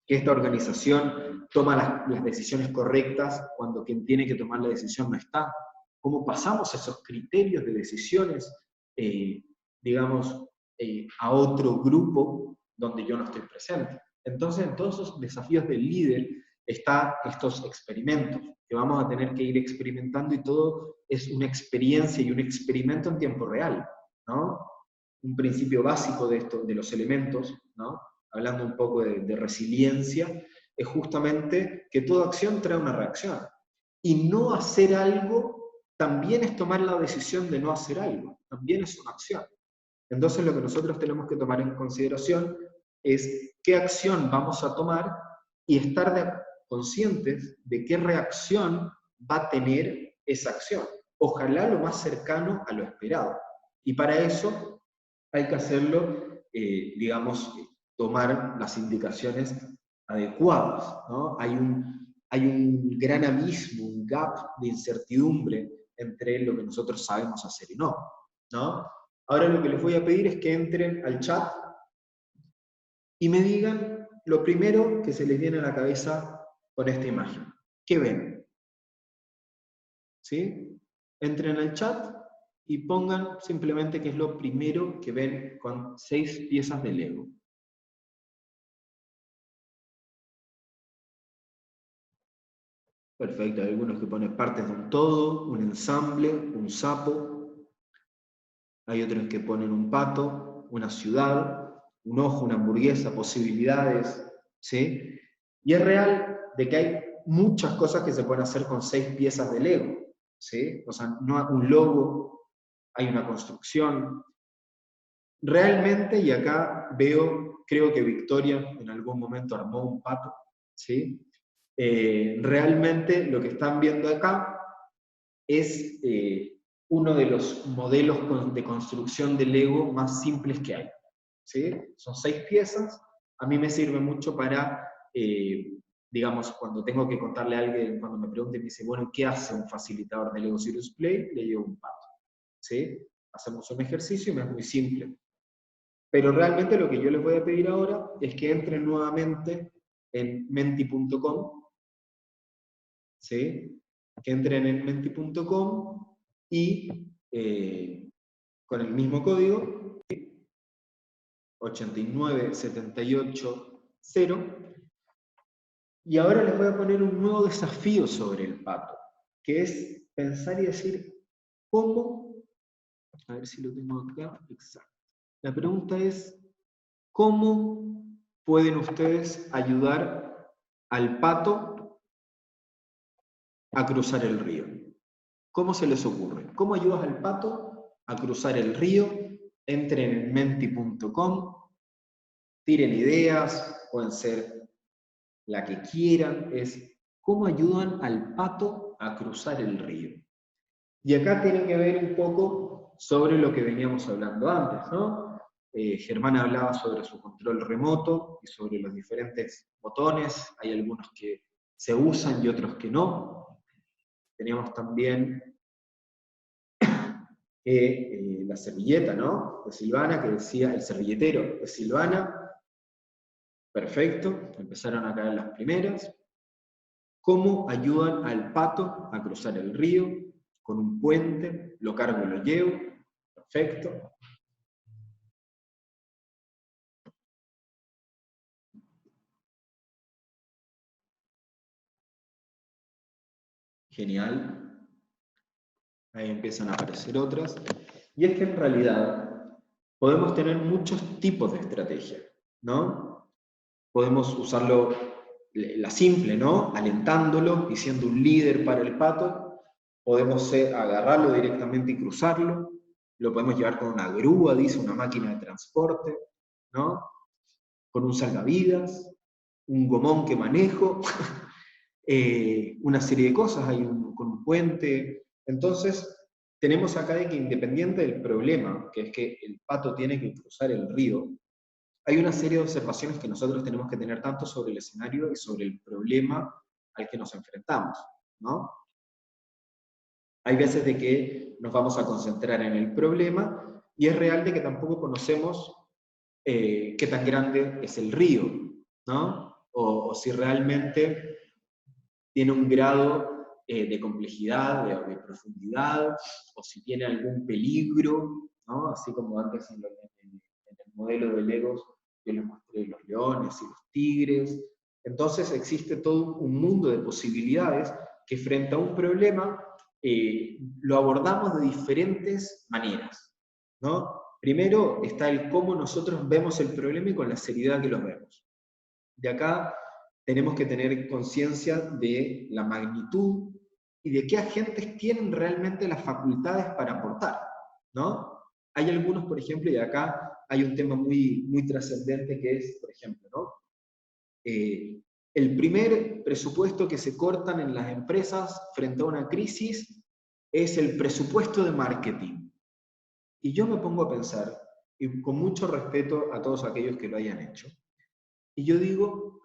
que esta organización toma las decisiones correctas cuando quien tiene que tomar la decisión no está. Cómo pasamos esos criterios de decisiones, digamos, a otro grupo donde yo no estoy presente. Entonces, en todos esos desafíos del líder están estos experimentos que vamos a tener que ir experimentando, y todo es una experiencia y un experimento en tiempo real, ¿no? Un principio básico de esto, de los elementos, ¿no? Hablando un poco de resiliencia, es justamente que toda acción trae una reacción. Y no hacer algo también es tomar la decisión de no hacer algo, también es una acción. Entonces lo que nosotros tenemos que tomar en consideración es qué acción vamos a tomar y estar conscientes de qué reacción va a tener esa acción. Ojalá lo más cercano a lo esperado. Y para eso hay que hacerlo, digamos, tomar las indicaciones adecuadas, ¿no? Hay un gran abismo, un gap de incertidumbre entre lo que nosotros sabemos hacer y no, ¿no? Ahora lo que les voy a pedir es que entren al chat y me digan lo primero que se les viene a la cabeza con esta imagen. ¿Qué ven? ¿Sí? Entren al chat y pongan simplemente qué es lo primero que ven con 6 piezas de Lego. Perfecto, hay algunos que ponen partes de un todo, un ensamble, un sapo. Hay otros que ponen un pato, una ciudad, un ojo, una hamburguesa, posibilidades, ¿sí? Y es real de que hay muchas cosas que se pueden hacer con 6 piezas de Lego, ¿sí? O sea, no un logo, hay una construcción. Realmente, y acá veo, creo que Victoria en algún momento armó un pato, ¿sí? Realmente lo que están viendo acá es uno de los modelos de construcción de Lego más simples que hay, ¿sí? Son 6 piezas, a mí me sirve mucho para, digamos, cuando tengo que contarle a alguien, cuando me pregunte, me dice, bueno, ¿qué hace un facilitador de Lego Serious Play? Le llevo un pato, ¿sí? Hacemos un ejercicio y me es muy simple. Pero realmente lo que yo les voy a pedir ahora es que entren nuevamente en menti.com, ¿sí? Que entren en menti.com y con el mismo código, 89780, y ahora les voy a poner un nuevo desafío sobre el pato, que es pensar y decir, ¿cómo? A ver si lo tengo acá, exacto. La pregunta es, ¿cómo pueden ustedes ayudar al pato a cruzar el río? ¿Cómo se les ocurre? ¿Cómo ayudas al pato a cruzar el río? Entren en menti.com, tiren ideas, pueden ser la que quieran, es ¿cómo ayudan al pato a cruzar el río? Y acá tienen que ver un poco sobre lo que veníamos hablando antes, ¿no? Germán hablaba sobre su control remoto y sobre los diferentes botones, hay algunos que se usan y otros que no. Teníamos también la servilleta, ¿no? De Silvana, que decía el servilletero de Silvana. Perfecto, empezaron a caer las primeras. ¿Cómo ayudan al pato a cruzar el río? Con un puente, lo cargo y lo llevo. Perfecto. Genial. Ahí empiezan a aparecer otras. Y es que en realidad podemos tener muchos tipos de estrategia, ¿no? Podemos usarlo, la simple, ¿no? Alentándolo y siendo un líder para el pato. Podemos agarrarlo directamente y cruzarlo. Lo podemos llevar con una grúa, dice, una máquina de transporte, ¿no? Con un salvavidas, un gomón que manejo, una serie de cosas, con un puente. Entonces, tenemos acá de que independiente del problema, que es que el pato tiene que cruzar el río, hay una serie de observaciones que nosotros tenemos que tener tanto sobre el escenario y sobre el problema al que nos enfrentamos, ¿no? Hay veces de que nos vamos a concentrar en el problema y es real de que tampoco conocemos qué tan grande es el río, ¿no? O si realmente tiene un grado de complejidad, de profundidad, o si tiene algún peligro, ¿no? Así como antes en el modelo de Legos yo les mostré los leones y los tigres. Entonces existe todo un mundo de posibilidades que frente a un problema lo abordamos de diferentes maneras, ¿no? Primero está el cómo nosotros vemos el problema y con la seriedad que lo vemos. De acá tenemos que tener conciencia de la magnitud y de qué agentes tienen realmente las facultades para aportar, ¿no? Hay algunos, por ejemplo, y acá hay un tema muy, muy trascendente que es, por ejemplo, ¿no? El primer presupuesto que se cortan en las empresas frente a una crisis es el presupuesto de marketing. Y yo me pongo a pensar, y con mucho respeto a todos aquellos que lo hayan hecho, y yo digo,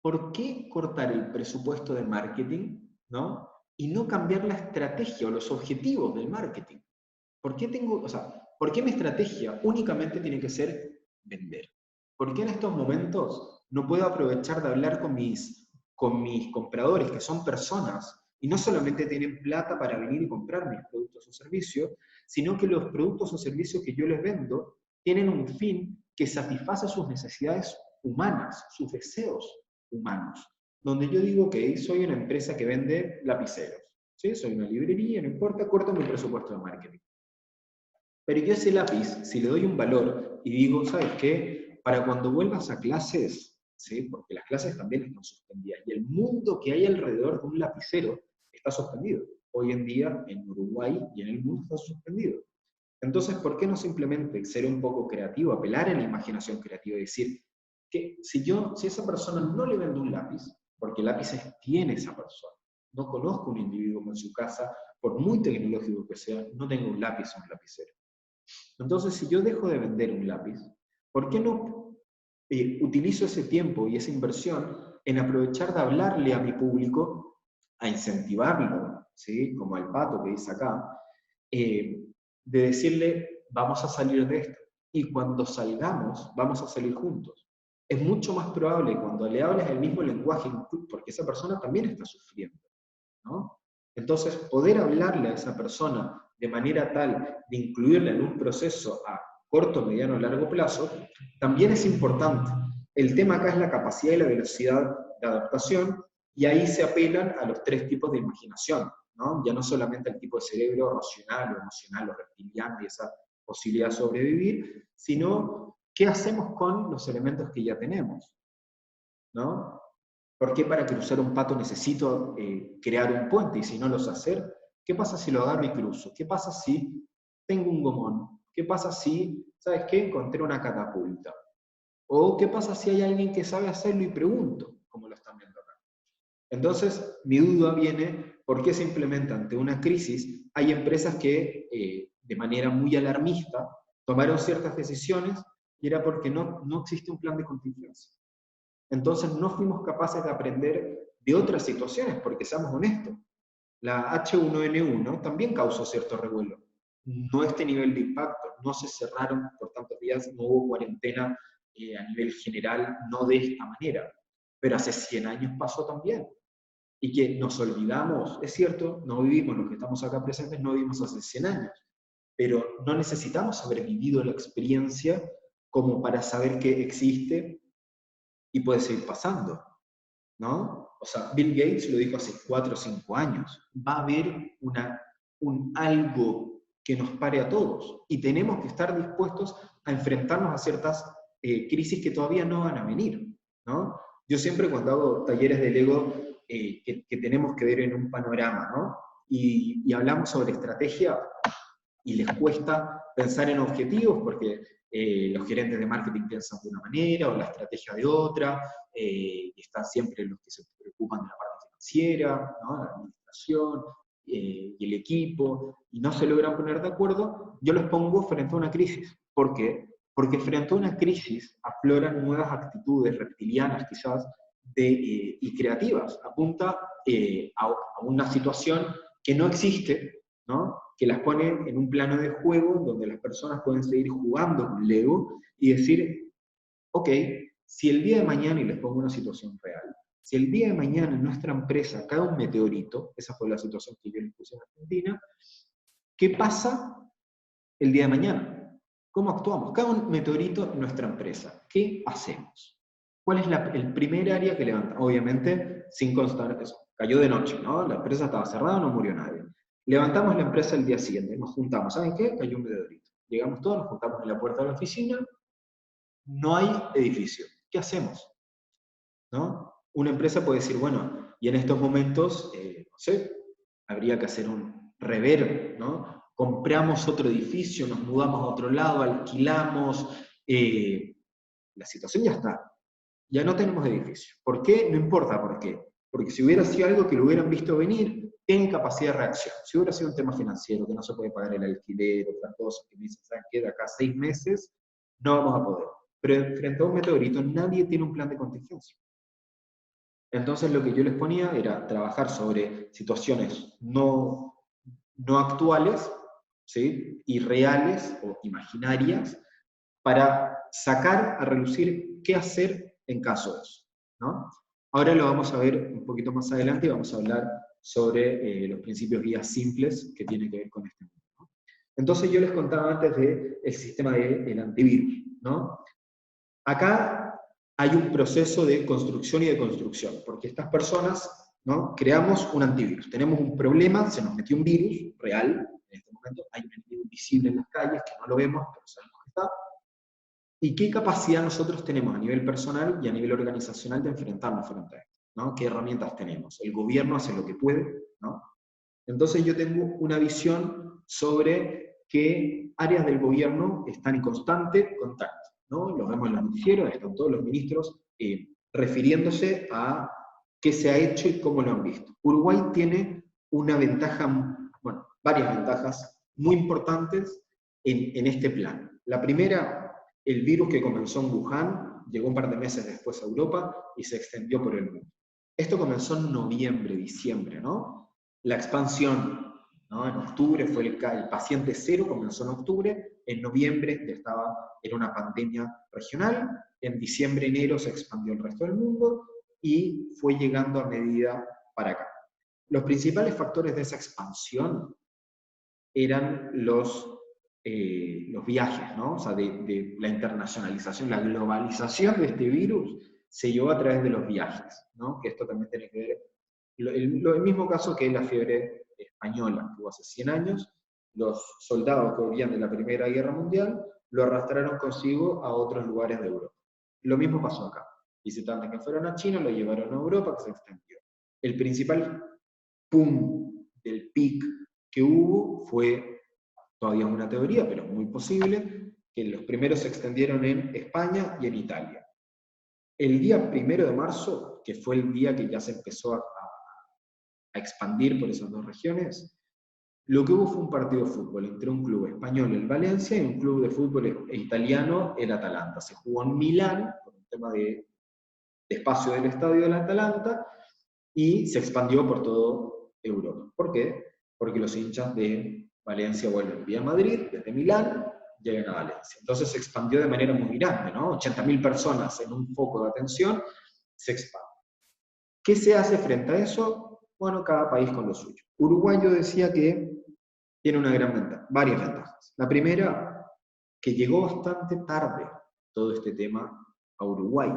¿por qué cortar el presupuesto de marketing, ¿no? Y no cambiar la estrategia o los objetivos del marketing? ¿Por qué por qué mi estrategia únicamente tiene que ser vender? ¿Por qué en estos momentos no puedo aprovechar de hablar con mis compradores, que son personas, y no solamente tienen plata para venir y comprar mis productos o servicios, sino que los productos o servicios que yo les vendo tienen un fin que satisface sus necesidades humanas, sus deseos humanos? Donde yo digo que soy una empresa que vende lapiceros, ¿sí? Soy una librería, no importa, corto mi presupuesto de marketing. Pero yo ese lápiz, si le doy un valor y digo, ¿sabes qué? Para cuando vuelvas a clases, ¿sí? Porque las clases también están suspendidas, y el mundo que hay alrededor de un lapicero está suspendido. Hoy en día, en Uruguay y en el mundo está suspendido. Entonces, ¿por qué no simplemente ser un poco creativo, apelar a la imaginación creativa y decir que si esa persona no le vende un lápiz, porque lápices tiene esa persona, no conozco un individuo que en su casa, por muy tecnológico que sea, no tenga un lápiz o un lapicero? Entonces, si yo dejo de vender un lápiz, ¿por qué no utilizo ese tiempo y esa inversión en aprovechar de hablarle a mi público, a incentivarlo, ¿sí? Como el pato que dice acá, de decirle, vamos a salir de esto, y cuando salgamos, vamos a salir juntos? Es mucho más probable cuando le hables el mismo lenguaje, porque esa persona también está sufriendo, ¿no? Entonces, poder hablarle a esa persona de manera tal de incluirla en un proceso a corto, mediano o largo plazo, también es importante. El tema acá es la capacidad y la velocidad de adaptación, y ahí se apelan a los 3 tipos de imaginación, ¿no? Ya no solamente al tipo de cerebro racional o emocional o reptiliano y esa posibilidad de sobrevivir, sino qué hacemos con los elementos que ya tenemos, ¿no? ¿Por qué para cruzar un pato necesito crear un puente? Y si no lo sé hacer, ¿qué pasa si lo agarro y cruzo? ¿Qué pasa si tengo un gomón? ¿Qué pasa si, ¿sabes qué? Encontré una catapulta. ¿O qué pasa si hay alguien que sabe hacerlo y pregunto, como lo están viendo acá? Entonces, mi duda viene, ¿por qué simplemente ante una crisis hay empresas que de manera muy alarmista tomaron ciertas decisiones, y era porque no existe un plan de contingencia? Entonces no fuimos capaces de aprender de otras situaciones, porque seamos honestos, la H1N1 también causó cierto revuelo. No este nivel de impacto, no se cerraron por tantos días, no hubo cuarentena a nivel general, no de esta manera, pero hace 100 años pasó también. Y que nos olvidamos, es cierto, no vivimos, los que estamos acá presentes no vivimos hace 100 años, pero no necesitamos haber vivido la experiencia como para saber que existe y puede seguir pasando, ¿no? O sea, Bill Gates lo dijo hace 4 o 5 años, va a haber un algo que nos pare a todos, y tenemos que estar dispuestos a enfrentarnos a ciertas crisis que todavía no van a venir, ¿no? Yo siempre cuando hago talleres de Lego que tenemos que ver en un panorama, ¿no? Y hablamos sobre estrategia, y les cuesta pensar en objetivos porque los gerentes de marketing piensan de una manera o la estrategia de otra, y están siempre los que se preocupan de la parte financiera, ¿no? La administración y el equipo, y no se logran poner de acuerdo. Yo los pongo frente a una crisis. ¿Por qué? Porque frente a una crisis afloran nuevas actitudes reptilianas quizás y creativas. Apunta a una situación que no existe, ¿no? Que las pone en un plano de juego donde las personas pueden seguir jugando con Lego y decir, ok, si el día de mañana, y les pongo una situación real, si el día de mañana en nuestra empresa cae un meteorito, esa fue la situación que yo les puse en Argentina, ¿qué pasa el día de mañana? ¿Cómo actuamos? Cae un meteorito en nuestra empresa, ¿qué hacemos? ¿Cuál es el primer área que levanta? Obviamente, sin constar eso. Cayó de noche, ¿no? La empresa estaba cerrada, no murió nadie. Levantamos la empresa el día siguiente, nos juntamos. ¿Saben qué? Cayó un meteorito. Llegamos todos, nos juntamos en la puerta de la oficina, no hay edificio. ¿Qué hacemos? ¿No? Una empresa puede decir, bueno, y en estos momentos, no sé, habría que hacer un rever, ¿no? Compramos otro edificio, nos mudamos a otro lado, alquilamos, la situación ya está. Ya no tenemos edificio. ¿Por qué? No importa por qué. Porque si hubiera sido algo que lo hubieran visto venir, tienen capacidad de reacción. Si hubiera sido un tema financiero, que no se puede pagar el alquiler, otras cosas, que me dicen, ¿saben qué? De acá 6 meses, no vamos a poder. Pero frente a un meteorito, nadie tiene un plan de contingencia. Entonces lo que yo les ponía era trabajar sobre situaciones no actuales, ¿sí? Y reales o imaginarias, para sacar a relucir qué hacer en caso de eso, ¿no? Ahora lo vamos a ver un poquito más adelante y vamos a hablar sobre los principios guías simples que tienen que ver con este mundo, ¿no? Entonces yo les contaba antes del sistema del antivirus, ¿no? Acá hay un proceso de construcción y de construcción, porque estas personas, ¿no? Creamos un antivirus, tenemos un problema, se nos metió un virus real, en este momento hay un enemigo visible en las calles, que no lo vemos, pero sabemos que está. ¿Y qué capacidad nosotros tenemos a nivel personal y a nivel organizacional de enfrentarnos frente a esto, ¿no? ¿Qué herramientas tenemos? El gobierno hace lo que puede, ¿no? Entonces yo tengo una visión sobre qué áreas del gobierno están en constante contacto, ¿no? Lo vemos en los noticieros, están todos los ministros refiriéndose a qué se ha hecho y cómo lo han visto. Uruguay tiene una ventaja, bueno, varias ventajas muy importantes en este plan. La primera, el virus que comenzó en Wuhan, llegó un par de meses después a Europa y se extendió por el mundo. Esto comenzó en noviembre, diciembre, ¿no? La expansión, ¿no? En octubre fue el paciente cero, comenzó en octubre, en noviembre era una pandemia regional, en diciembre, enero se expandió el resto del mundo y fue llegando a medida para acá. Los principales factores de esa expansión eran los viajes, ¿no? O sea, de la internacionalización, la globalización de este virus se llevó a través de los viajes, ¿no? Que esto también tiene que ver, el mismo caso que la fiebre española, que hubo hace 100 años, los soldados que volvían de la Primera Guerra Mundial lo arrastraron consigo a otros lugares de Europa. Lo mismo pasó acá. Visitantes que fueron a China lo llevaron a Europa, que se extendió. El principal boom del pic que hubo fue, todavía una teoría, pero muy posible, que los primeros se extendieron en España y en Italia. El día 1 de marzo, que fue el día que ya se empezó a expandir por esas dos regiones, lo que hubo fue un partido de fútbol entre un club español, el Valencia, y un club de fútbol italiano, el Atalanta. Se jugó en Milán, por un tema de espacio del estadio del Atalanta, y se expandió por toda Europa. ¿Por qué? Porque los hinchas de Valencia vuelven vía Madrid, desde Milán, llegan a Valencia. Entonces se expandió de manera muy grande, ¿no? 80.000 personas en un foco de atención, se expande. ¿Qué se hace frente a eso? Bueno, cada país con lo suyo. Uruguay, yo decía que tiene una gran ventaja, varias ventajas. La primera, que llegó bastante tarde todo este tema a Uruguay.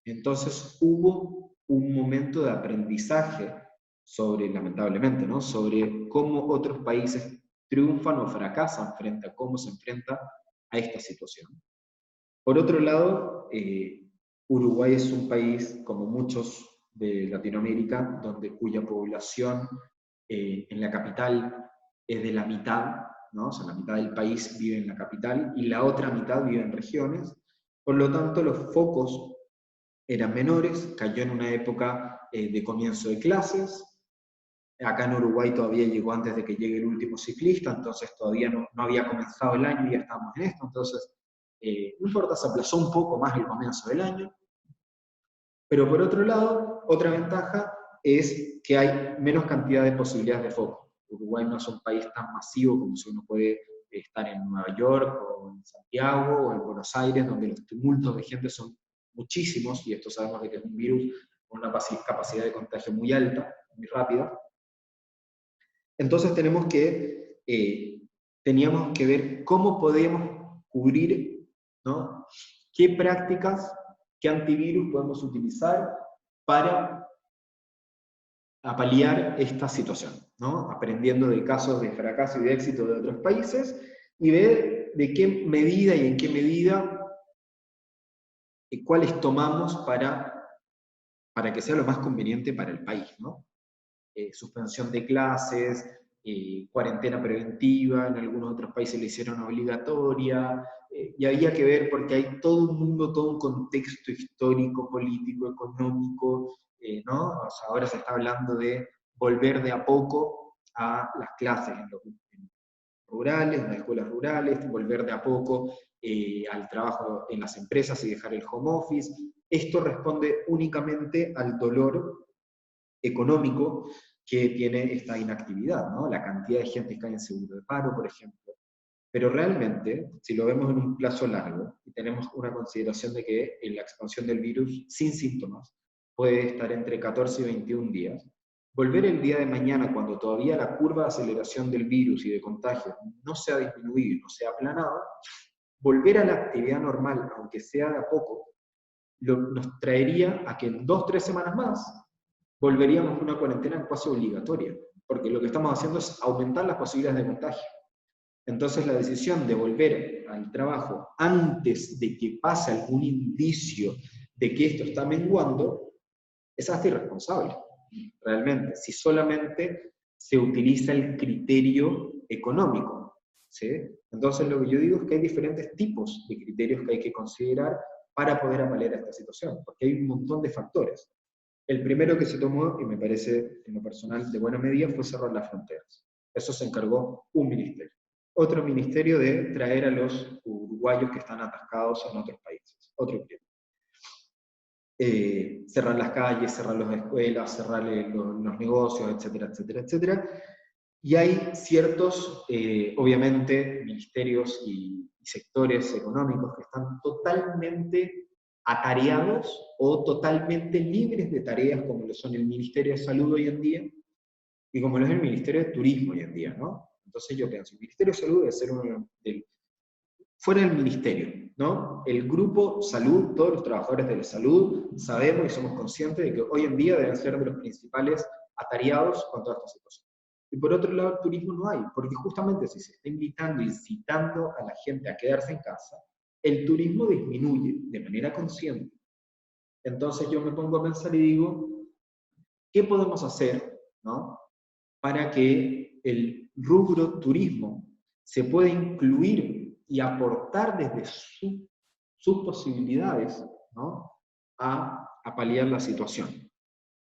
Entonces hubo un momento de aprendizaje sobre, lamentablemente, ¿no? Sobre cómo otros países triunfan o fracasan frente a cómo se enfrenta a esta situación. Por otro lado, Uruguay es un país, como muchos de Latinoamérica, cuya población en la capital es de la mitad, ¿no? O sea, la mitad del país vive en la capital y la otra mitad vive en regiones. Por lo tanto, los focos eran menores, cayó en una época de comienzo de clases. Acá en Uruguay todavía llegó antes de que llegue el último ciclista, entonces todavía no había comenzado el año y ya estábamos en esto, entonces no importa, se aplazó un poco más el comienzo del año. Pero por otro lado, otra ventaja es que hay menos cantidad de posibilidades de foco. Uruguay no es un país tan masivo como si uno puede estar en Nueva York o en Santiago o en Buenos Aires, donde los tumultos de gente son muchísimos, y esto sabemos de que es un virus con una capacidad de contagio muy alta, muy rápida. Entonces teníamos que ver cómo podemos cubrir, ¿no? ¿Qué prácticas, qué antivirus podemos utilizar para paliar esta situación, ¿no? Aprendiendo de casos de fracaso y de éxito de otros países, y ver de qué medida y en qué medida, y cuáles tomamos para que sea lo más conveniente para el país, ¿no? suspensión de clases, cuarentena preventiva, en algunos otros países le hicieron obligatoria, y había que ver porque hay todo un mundo, todo un contexto histórico, político, económico, ¿no? O sea, ahora se está hablando de volver de a poco a las clases en los rurales, en las escuelas rurales, volver de a poco al trabajo en las empresas y dejar el home office. Esto responde únicamente al dolor económico que tiene esta inactividad, ¿no? La cantidad de gente que cae en seguro de paro, por ejemplo. Pero realmente, si lo vemos en un plazo largo, y tenemos una consideración de que la expansión del virus sin síntomas puede estar entre 14 y 21 días, volver el día de mañana, cuando todavía la curva de aceleración del virus y de contagio no se ha disminuido y no se ha aplanado, volver a la actividad normal, aunque sea de a poco, nos traería a que en 2-3 semanas más volveríamos a una cuarentena casi obligatoria, porque lo que estamos haciendo es aumentar las posibilidades de contagio. Entonces la decisión de volver al trabajo antes de que pase algún indicio de que esto está menguando es hasta irresponsable, realmente, si solamente se utiliza el criterio económico, ¿sí? Entonces lo que yo digo es que hay diferentes tipos de criterios que hay que considerar para poder avaliar esta situación, porque hay un montón de factores. El primero que se tomó, y me parece en lo personal de buena medida, fue cerrar las fronteras. Eso se encargó un ministerio. Otro ministerio de traer a los uruguayos que están atascados en otros países. Otro criterio. Cerrar las calles, cerrar las escuelas, cerrar los negocios, etcétera, etcétera, etcétera. Y hay ciertos, obviamente, ministerios y sectores económicos que están totalmente atareados o totalmente libres de tareas, como lo son el Ministerio de Salud hoy en día y como lo es el Ministerio de Turismo hoy en día, ¿no? Entonces yo pienso, el Ministerio de Salud debe ser uno fuera del ministerio, ¿no? El grupo salud, todos los trabajadores de la salud, sabemos y somos conscientes de que hoy en día deben ser de los principales atareados con toda esta situación. Y por otro lado, el turismo no hay, porque justamente si se está invitando, incitando a la gente a quedarse en casa, el turismo disminuye de manera consciente. Entonces yo me pongo a pensar y digo, ¿qué podemos hacer, ¿no?, para que el rubro turismo se pueda incluir y aportar desde sus posibilidades, ¿no?, a paliar la situación?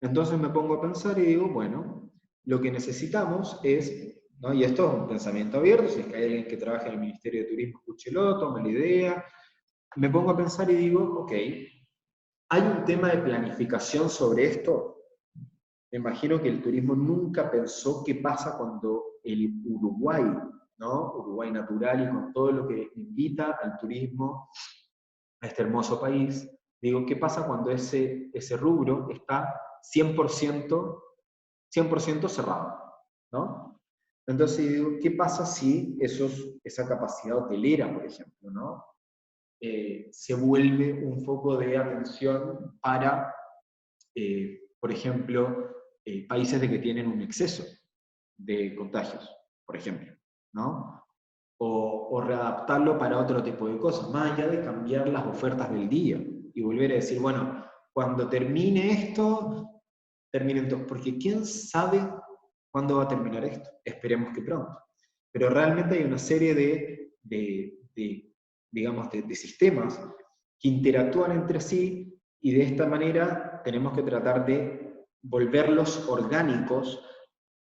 Entonces me pongo a pensar y digo, bueno, lo que necesitamos es, ¿no?, y esto es un pensamiento abierto, si es que hay alguien que trabaja en el Ministerio de Turismo, escúchelo, tome la idea. Me pongo a pensar y digo, ok, ¿hay un tema de planificación sobre esto? Me imagino que el turismo nunca pensó qué pasa cuando el Uruguay, ¿no?, Uruguay natural, y con todo lo que invita al turismo a este hermoso país, digo, ¿qué pasa cuando ese rubro está 100% cerrado, ¿no? Entonces digo, ¿qué pasa si esa capacidad hotelera, por ejemplo, ¿no?, se vuelve un foco de atención para, por ejemplo, países de que tienen un exceso de contagios, por ejemplo, ¿no? O readaptarlo para otro tipo de cosas, más allá de cambiar las ofertas del día y volver a decir, bueno, cuando termine esto, terminen todos, porque ¿quién sabe cuándo va a terminar esto? Esperemos que pronto. Pero realmente hay una serie de sistemas que interactúan entre sí, y de esta manera tenemos que tratar de volverlos orgánicos,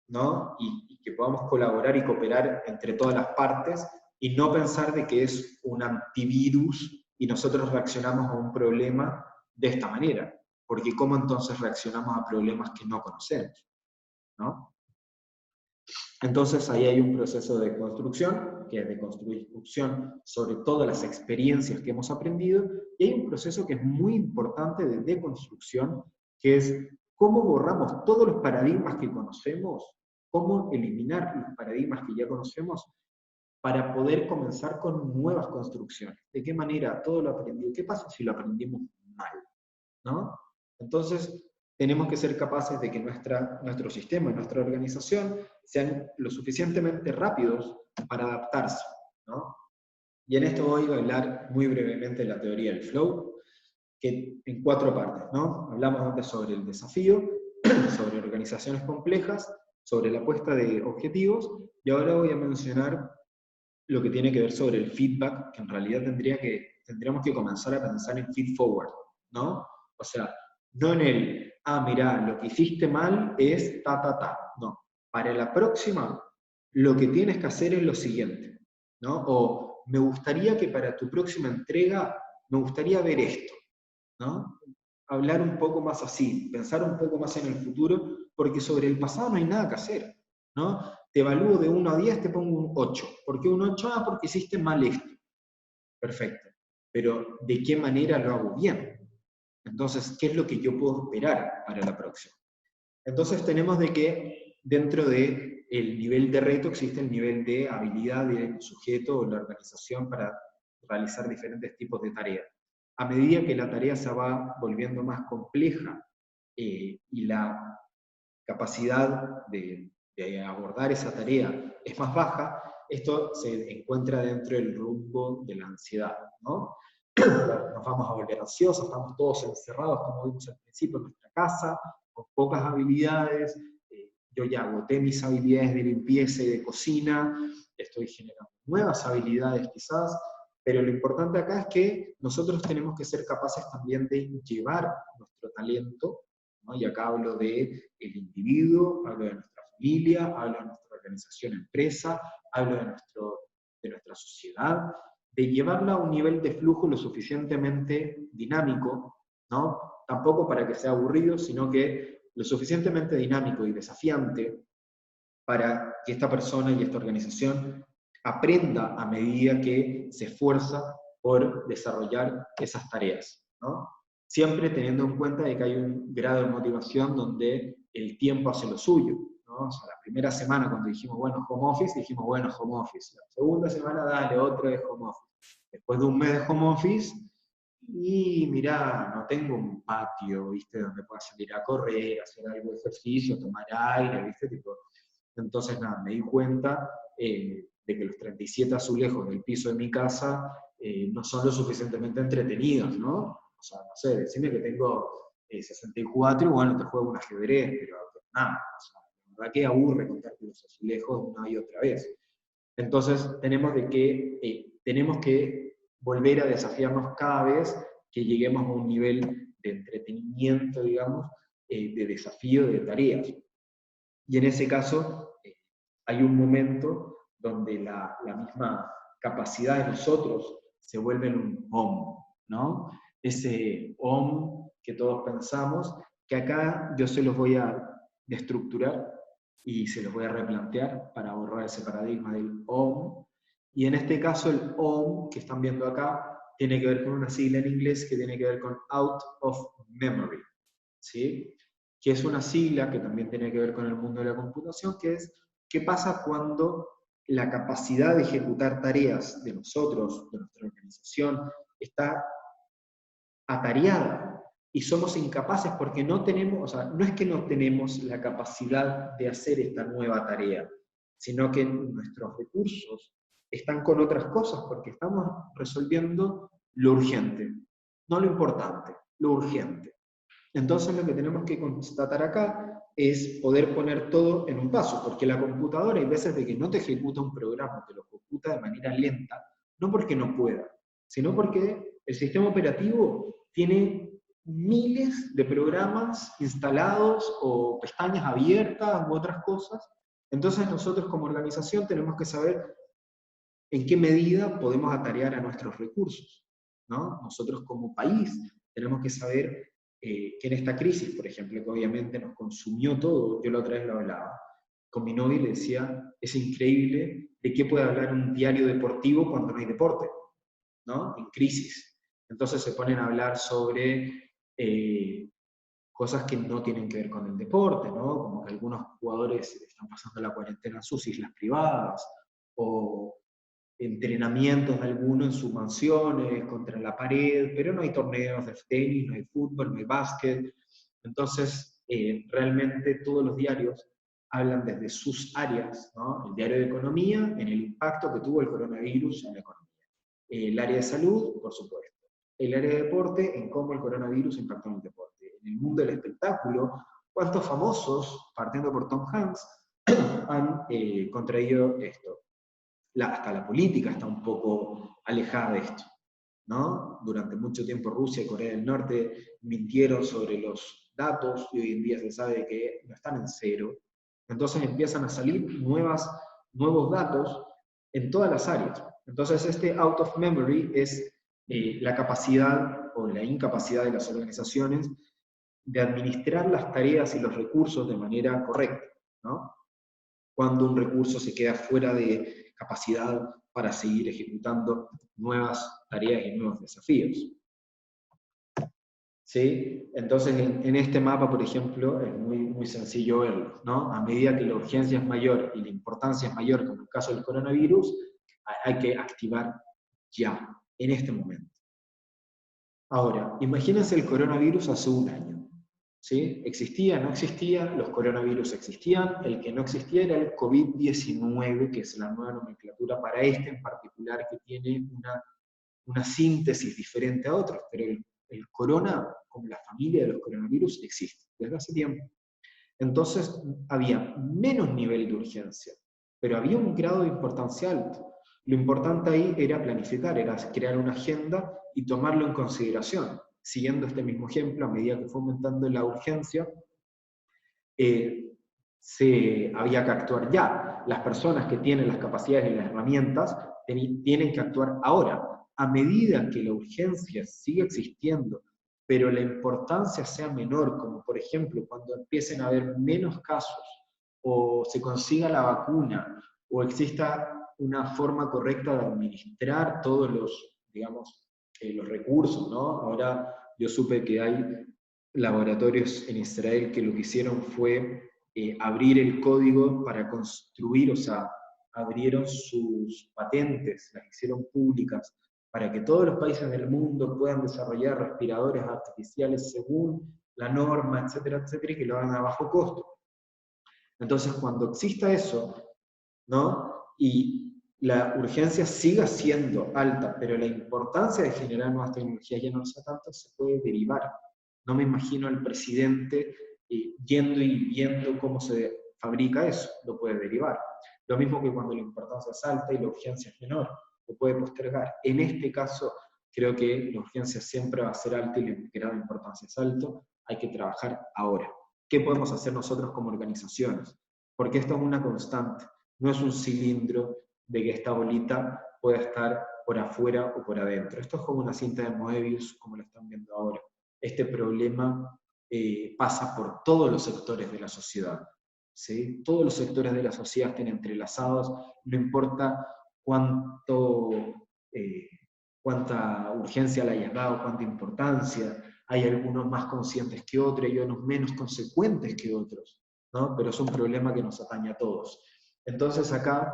¿no?, y que podamos colaborar y cooperar entre todas las partes, y no pensar de que es un antivirus y nosotros reaccionamos a un problema de esta manera, porque ¿cómo entonces reaccionamos a problemas que no conocemos?, ¿no? Entonces ahí hay un proceso de construcción, que es de construcción sobre todas las experiencias que hemos aprendido, y hay un proceso que es muy importante de deconstrucción, que es cómo borramos todos los paradigmas que conocemos, cómo eliminar los paradigmas que ya conocemos para poder comenzar con nuevas construcciones. ¿De qué manera todo lo aprendido? ¿Qué pasa si lo aprendimos mal?, ¿no? Entonces, tenemos que ser capaces de que nuestro sistema, nuestra organización, sean lo suficientemente rápidos para adaptarse, ¿no? Y en esto voy a hablar muy brevemente de la teoría del flow, que en 4 partes, ¿no? Hablamos antes sobre el desafío, sobre organizaciones complejas, sobre la puesta de objetivos, y ahora voy a mencionar lo que tiene que ver sobre el feedback, que en realidad tendríamos que comenzar a pensar en feed forward, ¿no? O sea, no en el, mirá, lo que hiciste mal es ta. No, para la próxima, lo que tienes que hacer es lo siguiente, ¿no? O me gustaría que para tu próxima entrega, me gustaría ver esto, ¿no? Hablar un poco más así, pensar un poco más en el futuro, porque sobre el pasado no hay nada que hacer, ¿no? Te evalúo de 1 a 10, te pongo un 8. ¿Por qué un 8? Porque hiciste mal esto. Perfecto. Pero, ¿de qué manera lo hago bien? Entonces, ¿qué es lo que yo puedo esperar para la próxima? Entonces tenemos de que dentro del nivel de reto existe el nivel de habilidad del sujeto o la organización para realizar diferentes tipos de tareas. A medida que la tarea se va volviendo más compleja y la capacidad de abordar esa tarea es más baja, esto se encuentra dentro del rumbo de la ansiedad, ¿no? Nos vamos a volver ansiosos, estamos todos encerrados, como vimos al principio, en nuestra casa, con pocas habilidades. Yo ya agoté mis habilidades de limpieza y de cocina, estoy generando nuevas habilidades quizás, pero lo importante acá es que nosotros tenemos que ser capaces también de llevar nuestro talento, ¿no? Y acá hablo del individuo, hablo de nuestra familia, hablo de nuestra organización empresa, hablo de nuestra sociedad, de llevarla a un nivel de flujo lo suficientemente dinámico, ¿no? Tampoco para que sea aburrido, sino que lo suficientemente dinámico y desafiante para que esta persona y esta organización aprenda a medida que se esfuerza por desarrollar esas tareas, ¿no? Siempre teniendo en cuenta de que hay un grado de motivación donde el tiempo hace lo suyo, ¿no? O sea, la primera semana cuando dijimos, bueno, home office, dijimos, bueno, home office. La segunda semana, dale, otro es home office. Después de un mes de home office, y mirá, no tengo un patio, ¿viste? Donde pueda salir a correr, hacer algo de ejercicio, tomar aire, ¿viste? Tipo, entonces, nada, me di cuenta de que los 37 azulejos del piso de mi casa no son lo suficientemente entretenidos, ¿no? O sea, no sé, decime que tengo 64 y bueno, te juego un ajedrez, pero nada, o sea, la verdad que aburre contarte los azulejos una y otra vez. Entonces, tenemos que volver a desafiarnos cada vez que lleguemos a un nivel de entretenimiento, digamos, de desafío de tareas. Y en ese caso, hay un momento donde la misma capacidad de nosotros se vuelve en un OM, ¿no? Ese OM que todos pensamos, que acá yo se los voy a destructurar y se los voy a replantear para borrar ese paradigma del OM. Y en este caso el OM que están viendo acá tiene que ver con una sigla en inglés que tiene que ver con Out of Memory, ¿sí? Que es una sigla que también tiene que ver con el mundo de la computación, que es qué pasa cuando la capacidad de ejecutar tareas de nosotros, de nuestra organización, está atareada y somos incapaces porque no tenemos, o sea, no es que no tenemos la capacidad de hacer esta nueva tarea, sino que nuestros recursos están con otras cosas porque estamos resolviendo lo urgente, no lo importante, lo urgente. Entonces lo que tenemos que constatar acá es poder poner todo en un paso, porque la computadora hay veces de que no te ejecuta un programa, te lo ejecuta de manera lenta, no porque no pueda, sino porque el sistema operativo tiene miles de programas instalados o pestañas abiertas u otras cosas. Entonces nosotros como organización tenemos que saber en qué medida podemos atarear a nuestros recursos, ¿no? Nosotros como país tenemos que saber que en esta crisis, por ejemplo, que obviamente nos consumió todo, yo la otra vez lo hablaba, con mi novia le decía, es increíble de qué puede hablar un diario deportivo cuando no hay deporte, ¿no? En crisis. Entonces se ponen a hablar sobre cosas que no tienen que ver con el deporte, ¿no? Como que algunos jugadores están pasando la cuarentena en sus islas privadas, o entrenamientos de algunos en sus mansiones, contra la pared, pero no hay torneos de tenis, no hay fútbol, no hay básquet. Entonces, realmente todos los diarios hablan desde sus áreas, ¿no? El diario de economía, en el impacto que tuvo el coronavirus en la economía. El área de salud, por supuesto. El área de deporte, en cómo el coronavirus impactó en el deporte. En el mundo del espectáculo, ¿Cuántos famosos, partiendo por Tom Hanks, han contraído esto? Hasta la política está un poco alejada de esto, ¿no? Durante mucho tiempo Rusia y Corea del Norte mintieron sobre los datos y hoy en día se sabe que no están en cero. Entonces empiezan a salir nuevos datos en todas las áreas. Entonces este out of memory es la capacidad o la incapacidad de las organizaciones de administrar las tareas y los recursos de manera correcta, ¿no? Cuando un recurso se queda fuera de capacidad para seguir ejecutando nuevas tareas y nuevos desafíos. ¿Sí? Entonces, en este mapa, por ejemplo, es muy sencillo verlo, ¿no? A medida que la urgencia es mayor y la importancia es mayor, como el caso del coronavirus, hay que activar ya, en este momento. Ahora, imagínense el coronavirus hace un año. ¿Sí? ¿Existía? ¿No existía? Los coronavirus existían. El que no existía era el COVID-19, que es la nueva nomenclatura para este en particular, que tiene una síntesis diferente a otros, pero el corona, como la familia de los coronavirus, existe desde hace tiempo. Entonces había menos nivel de urgencia, pero había un grado de importancia alto. Lo importante ahí era planificar, era crear una agenda y tomarlo en consideración. Siguiendo este mismo ejemplo, a medida que fue aumentando la urgencia, había que actuar ya. Las personas que tienen las capacidades y las herramientas tienen que actuar ahora. A medida que la urgencia sigue existiendo, pero la importancia sea menor, como por ejemplo cuando empiecen a haber menos casos, o se consiga la vacuna, o exista una forma correcta de administrar todos los, digamos, los recursos, ¿no? Ahora yo supe que hay laboratorios en Israel que lo que hicieron fue abrir el código para construir, o sea, abrieron sus patentes, las hicieron públicas, para que todos los países del mundo puedan desarrollar respiradores artificiales según la norma, etcétera, etcétera, y que lo hagan a bajo costo. Entonces, cuando exista eso, ¿no? Y la urgencia siga siendo alta, pero la importancia de generar nuevas tecnologías ya no sea tanto, se puede derivar. No me imagino al presidente yendo y viendo cómo se fabrica eso, lo puede derivar. Lo mismo que cuando la importancia es alta y la urgencia es menor, lo puede postergar. En este caso, creo que la urgencia siempre va a ser alta y el grado de importancia es alto, hay que trabajar ahora. ¿Qué podemos hacer nosotros como organizaciones? Porque esto es una constante, no es un cilindro de que esta bolita pueda estar por afuera o por adentro. Esto es como una cinta de Moebius, como lo están viendo ahora. Este problema pasa por todos los sectores de la sociedad, ¿sí? Todos los sectores de la sociedad están entrelazados, no importa cuánta urgencia le hayas dado, cuánta importancia, hay algunos más conscientes que otros, y unos menos consecuentes que otros, ¿no? Pero es un problema que nos atañe a todos. Entonces acá,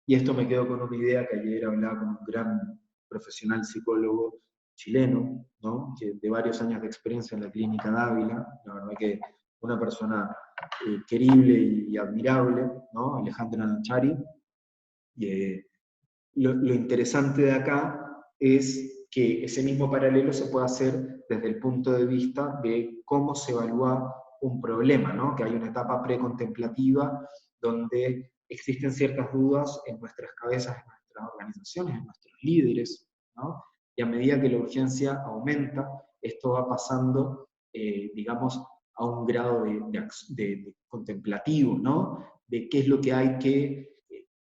y esto me quedo con una idea que ayer hablaba con un gran profesional psicólogo chileno, ¿no? Que de varios años de experiencia en la clínica Dávila, la verdad que una persona querible y admirable, ¿no? Alejandra Nachari. Lo interesante de acá es que ese mismo paralelo se puede hacer desde el punto de vista de cómo se evalúa un problema, ¿no? Que hay una etapa precontemplativa donde existen ciertas dudas en nuestras cabezas, en nuestras organizaciones, en nuestros líderes, ¿no? Y a medida que la urgencia aumenta, esto va pasando, digamos, a un grado de contemplativo, ¿no? De qué es lo que hay que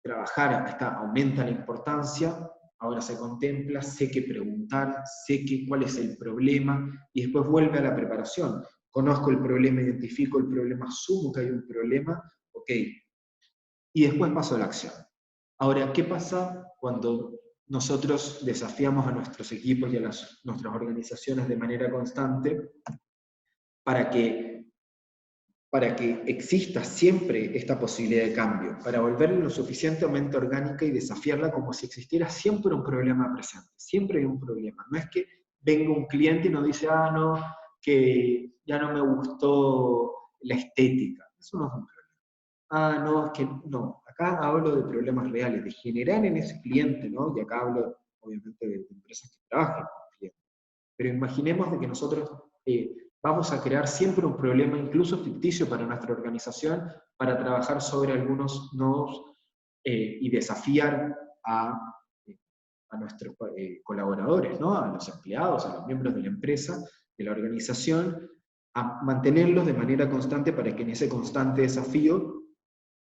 trabajar, aumenta la importancia, ahora se contempla, sé qué preguntar, sé cuál es el problema, y después vuelve a la preparación. Conozco el problema, identifico el problema, asumo que hay un problema, ok, y después paso a la acción. Ahora, ¿qué pasa cuando nosotros desafiamos a nuestros equipos y a nuestras organizaciones de manera constante para que exista siempre esta posibilidad de cambio, para volverla lo suficientemente orgánica y desafiarla como si existiera siempre un problema presente? Siempre hay un problema. No es que venga un cliente y nos dice, no, que ya no me gustó la estética. Eso no es un problema. No, es que no. Acá hablo de problemas reales, de generar en ese cliente, ¿no? Y acá hablo, obviamente, de empresas que trabajan con clientes. Pero imaginemos de que nosotros vamos a crear siempre un problema, incluso ficticio para nuestra organización, para trabajar sobre algunos nodos y desafiar a nuestros colaboradores, ¿no? A los empleados, a los miembros de la empresa, de la organización, a mantenerlos de manera constante para que en ese constante desafío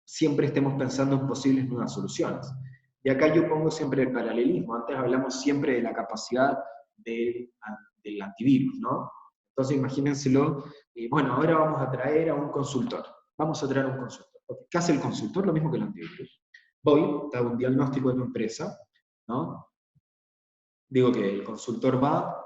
siempre estemos pensando en posibles nuevas soluciones. Y acá yo pongo siempre el paralelismo. Antes hablamos siempre de la capacidad del antivirus, ¿no? Entonces imagínenselo, bueno, ahora vamos a traer a un consultor. Vamos a traer a un consultor. ¿Qué hace el consultor? Lo mismo que el antivirus. Voy, te hago un diagnóstico de tu empresa, ¿no? Digo que el consultor va,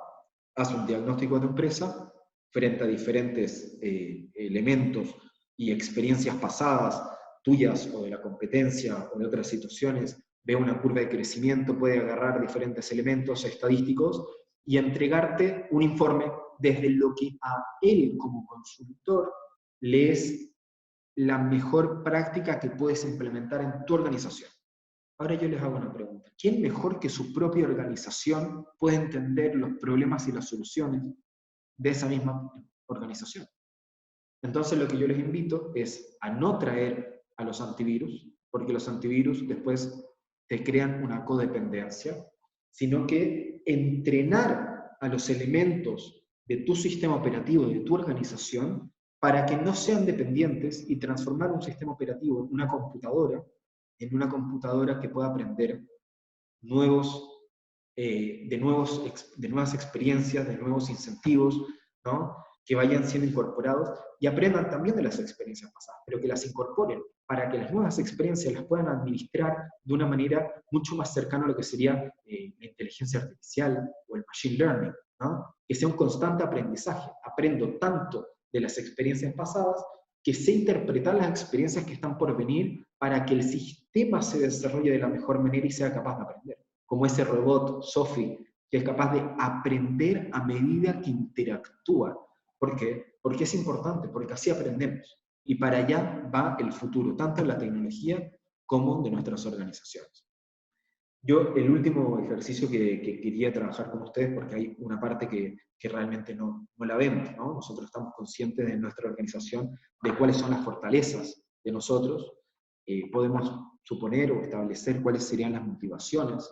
hace un diagnóstico de tu empresa, frente a diferentes elementos y experiencias pasadas, tuyas o de la competencia o de otras situaciones, ve una curva de crecimiento, puede agarrar diferentes elementos estadísticos y entregarte un informe desde lo que a él como consultor le es la mejor práctica que puedes implementar en tu organización. Ahora yo les hago una pregunta. ¿Quién mejor que su propia organización puede entender los problemas y las soluciones de esa misma organización? Entonces lo que yo les invito es a no traer a los antivirus, porque los antivirus después te crean una codependencia, sino que entrenar a los elementos de tu sistema operativo, de tu organización, para que no sean dependientes y transformar un sistema operativo en una computadora que pueda aprender de nuevas experiencias, de nuevos incentivos, ¿no? Que vayan siendo incorporados y aprendan también de las experiencias pasadas, pero que las incorporen para que las nuevas experiencias las puedan administrar de una manera mucho más cercana a lo que sería la inteligencia artificial o el machine learning, ¿no? Que sea un constante aprendizaje. Aprendo tanto de las experiencias pasadas que sé interpretar las experiencias que están por venir para que el sistema se desarrolle de la mejor manera y sea capaz de aprender. Como ese robot, Sophie, que es capaz de aprender a medida que interactúa. ¿Por qué? Porque es importante, porque así aprendemos. Y para allá va el futuro, tanto de la tecnología como de nuestras organizaciones. Yo, el último ejercicio que quería trabajar con ustedes, porque hay una parte que realmente no la vemos, ¿no? Nosotros estamos conscientes de nuestra organización, de cuáles son las fortalezas de nosotros, podemos suponer o establecer cuáles serían las motivaciones,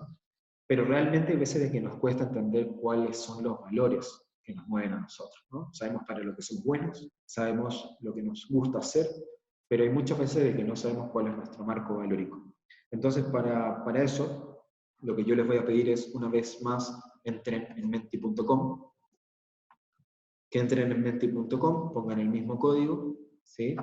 pero realmente hay veces de que nos cuesta entender cuáles son los valores que nos mueven a nosotros, ¿no? Sabemos para lo que somos buenos, sabemos lo que nos gusta hacer, pero hay muchas veces de que no sabemos cuál es nuestro marco valórico. Entonces, para eso, lo que yo les voy a pedir es, una vez más, entren en menti.com, que entren en menti.com, pongan el mismo código, ¿sí?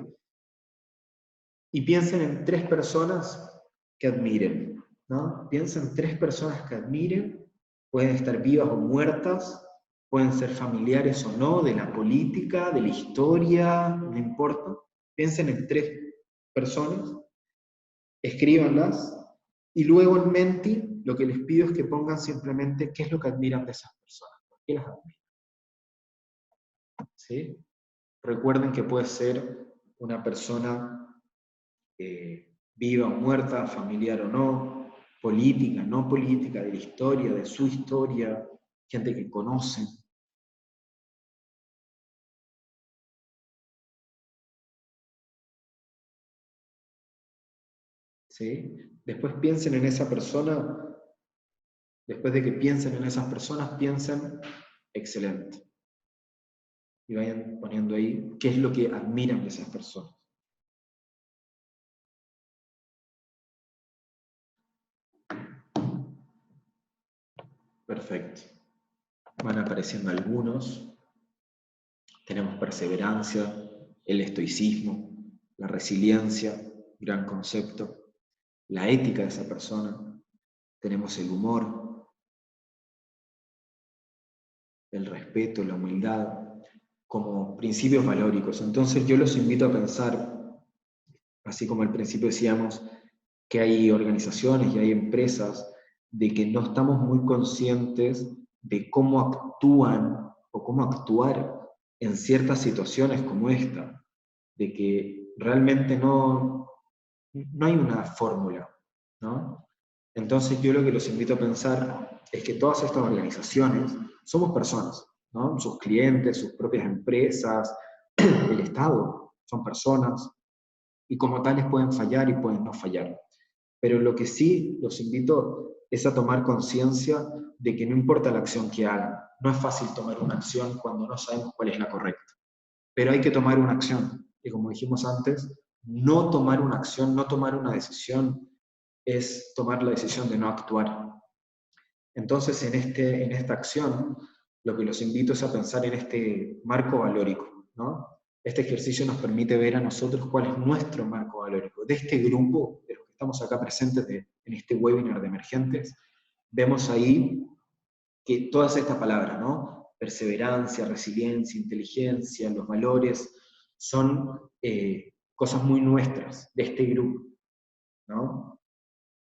Y piensen en 3 personas que admiren, ¿no? Piensen en 3 personas que admiren, pueden estar vivas o muertas, pueden ser familiares o no, de la política, de la historia, no importa. Piensen en 3 personas, escríbanlas, y luego en Menti lo que les pido es que pongan simplemente qué es lo que admiran de esas personas, por qué las admiran. ¿Sí? Recuerden que puede ser una persona viva o muerta, familiar o no, política, no política, de la historia, de su historia, gente que conocen. ¿Sí? Después piensen en esa persona, después de que piensen en esas personas, piensen, excelente. Y vayan poniendo ahí qué es lo que admiran de esas personas. Perfecto. Van apareciendo algunos. Tenemos perseverancia, el estoicismo, la resiliencia, gran concepto, la ética de esa persona. Tenemos el humor, el respeto, la humildad, como principios valóricos. Entonces yo los invito a pensar, así como al principio decíamos, que hay organizaciones y hay empresas de que no estamos muy conscientes de cómo actúan o cómo actuar en ciertas situaciones como esta, de que realmente no hay una fórmula, ¿no? Entonces yo lo que los invito a pensar es que todas estas organizaciones somos personas, ¿no? Sus clientes, sus propias empresas, el Estado, son personas, y como tales pueden fallar y pueden no fallar. Pero lo que sí los invito es a tomar conciencia de que no importa la acción que hagan, no es fácil tomar una acción cuando no sabemos cuál es la correcta, pero hay que tomar una acción, y como dijimos antes, no tomar una acción, no tomar una decisión, es tomar la decisión de no actuar. Entonces, en esta acción, lo que los invito es a pensar en este marco valórico, ¿no? Este ejercicio nos permite ver a nosotros cuál es nuestro marco valórico. De este grupo, de los que estamos acá presentes en este webinar de emergentes, vemos ahí que todas estas palabras, ¿no? Perseverancia, resiliencia, inteligencia, los valores, son cosas muy nuestras, de este grupo, ¿no?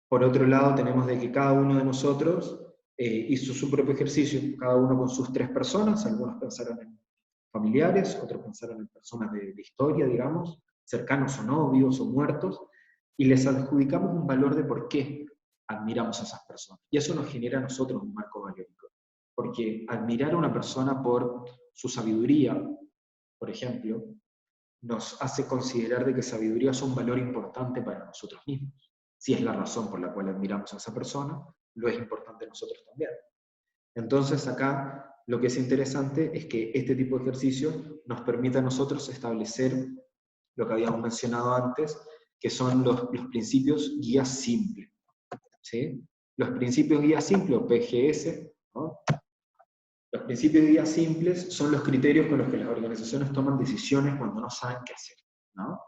Por otro lado, tenemos de que cada uno de nosotros hizo su propio ejercicio, cada uno con sus 3 personas, algunos pensaron en familiares, otros pensaron en personas de historia, digamos, cercanos o novios o muertos, y les adjudicamos un valor de por qué admiramos a esas personas. Y eso nos genera a nosotros un marco valórico. Porque admirar a una persona por su sabiduría, por ejemplo, nos hace considerar de que sabiduría es un valor importante para nosotros mismos. Si es la razón por la cual admiramos a esa persona, lo es importante nosotros también. Entonces acá lo que es interesante es que este tipo de ejercicio nos permite a nosotros establecer lo que habíamos mencionado antes, que son los principios guías simples, ¿sí? Los principios guías simples, o PGS, ¿no? Los principios guías simples son los criterios con los que las organizaciones toman decisiones cuando no saben qué hacer, ¿no?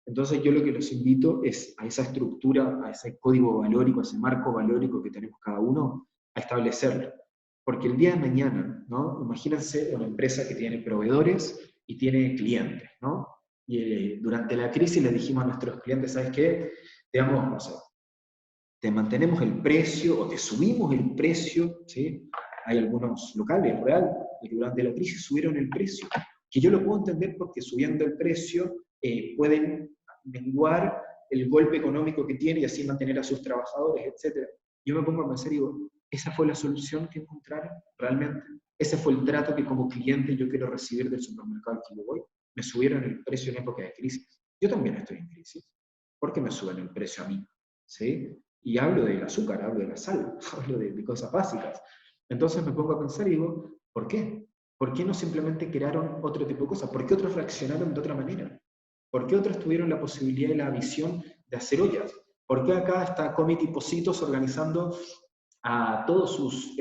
Entonces yo lo que los invito es a esa estructura, a ese código valórico, a ese marco valórico que tenemos cada uno, a establecerlo. Porque el día de mañana, ¿no? Imagínense una empresa que tiene proveedores y tiene clientes, ¿no? Y durante la crisis les dijimos a nuestros clientes, ¿sabes qué? Te damos, no sé, te mantenemos el precio o te subimos el precio, ¿sí? Hay algunos locales, real, que durante la crisis subieron el precio, que yo lo puedo entender porque subiendo el precio pueden menguar el golpe económico que tiene y así mantener a sus trabajadores, etc. Yo me pongo a pensar y digo, ¿esa fue la solución que encontraron realmente? ¿Ese fue el trato que como cliente yo quiero recibir del supermercado al que yo voy? Me subieron el precio en época de crisis. Yo también estoy en crisis. ¿Por qué me suben el precio a mí? ¿Sí? Y hablo del azúcar, hablo de la sal, hablo de cosas básicas. Entonces me pongo a pensar y digo, ¿por qué? ¿Por qué no simplemente crearon otro tipo de cosas? ¿Por qué otros reaccionaron de otra manera? ¿Por qué otros tuvieron la posibilidad y la visión de hacer ollas? ¿Por qué acá está Comity Positos organizando a todos sus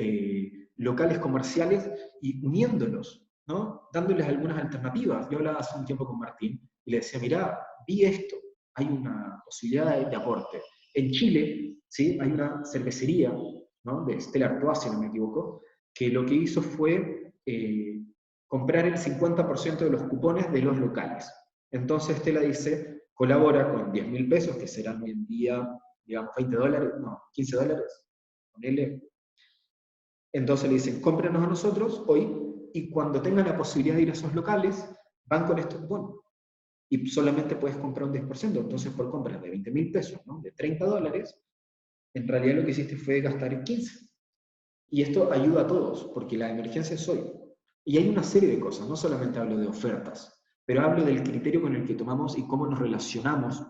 locales comerciales y uniéndolos, ¿no? Dándoles algunas alternativas? Yo hablaba hace un tiempo con Martín y le decía, mirá, vi esto, hay una posibilidad de aporte. En Chile, ¿sí? Hay una cervecería, ¿no? De Stella Artois, si no me equivoco, que lo que hizo fue comprar el 50% de los cupones de los locales. Entonces Stella dice, colabora con 10.000 pesos, que serán hoy en día, digamos, 20 dólares, no, 15 dólares, ponele. Entonces le dicen, cómprenos a nosotros hoy, y cuando tengan la posibilidad de ir a esos locales, van con estos cupones. Y solamente puedes comprar un 10%, entonces por compras de 20.000 pesos, ¿no? De 30 dólares, en realidad lo que hiciste fue gastar 15. Y esto ayuda a todos, porque la emergencia es hoy. Y hay una serie de cosas, no solamente hablo de ofertas, pero hablo del criterio con el que tomamos y cómo nos relacionamos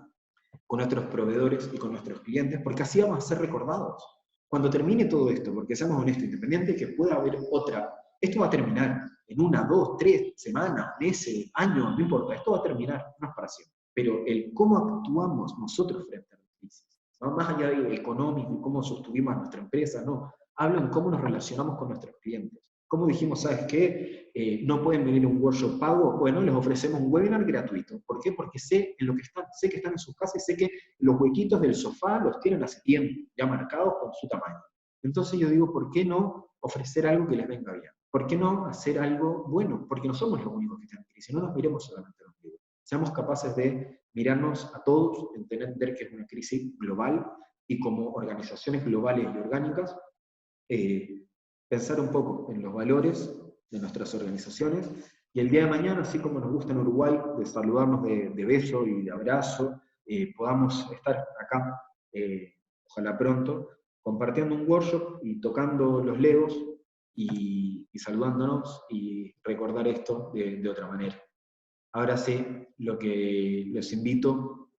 con nuestros proveedores y con nuestros clientes, porque así vamos a ser recordados. Cuando termine todo esto, porque seamos honestos, independiente de que pueda haber otra, esto va a terminar en 1, 2, 3 semanas, meses, años, no importa, esto va a terminar, no es para siempre. Pero el cómo actuamos nosotros frente a la crisis, ¿no? Más allá de lo económico y cómo sostuvimos a nuestra empresa, no, hablo en cómo nos relacionamos con nuestros clientes. ¿Cómo dijimos, sabes qué? No pueden venir a un workshop pago, bueno, les ofrecemos un webinar gratuito. ¿Por qué? Porque sé en lo que están, sé que están en sus casas y sé que los huequitos del sofá los tienen hace tiempo, ya marcados con su tamaño. Entonces yo digo, ¿por qué no ofrecer algo que les venga bien? ¿Por qué no hacer algo bueno? Porque no somos los únicos que están en crisis, no nos miremos solamente a los libros. Seamos capaces de mirarnos a todos, entender que es una crisis global y como organizaciones globales y orgánicas, pensar un poco en los valores de nuestras organizaciones, y el día de mañana, así como nos gusta en Uruguay, de saludarnos de beso y de abrazo, podamos estar acá, ojalá pronto, compartiendo un workshop y tocando los legos y saludándonos y recordar esto de otra manera. Ahora sí, lo que los invito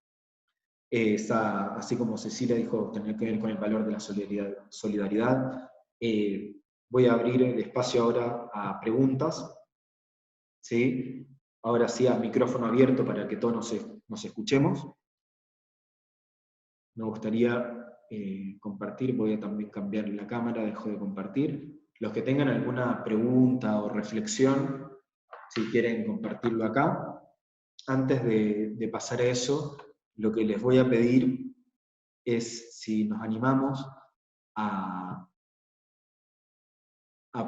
es así como Cecilia dijo, tener que ver con el valor de la solidaridad. Voy a abrir el espacio ahora a preguntas, ¿sí? Ahora sí, a micrófono abierto para que todos nos escuchemos. Me gustaría compartir, voy a también cambiar la cámara, dejo de compartir. Los que tengan alguna pregunta o reflexión, si quieren compartirlo acá. Antes de pasar a eso, lo que les voy a pedir es si nos animamos a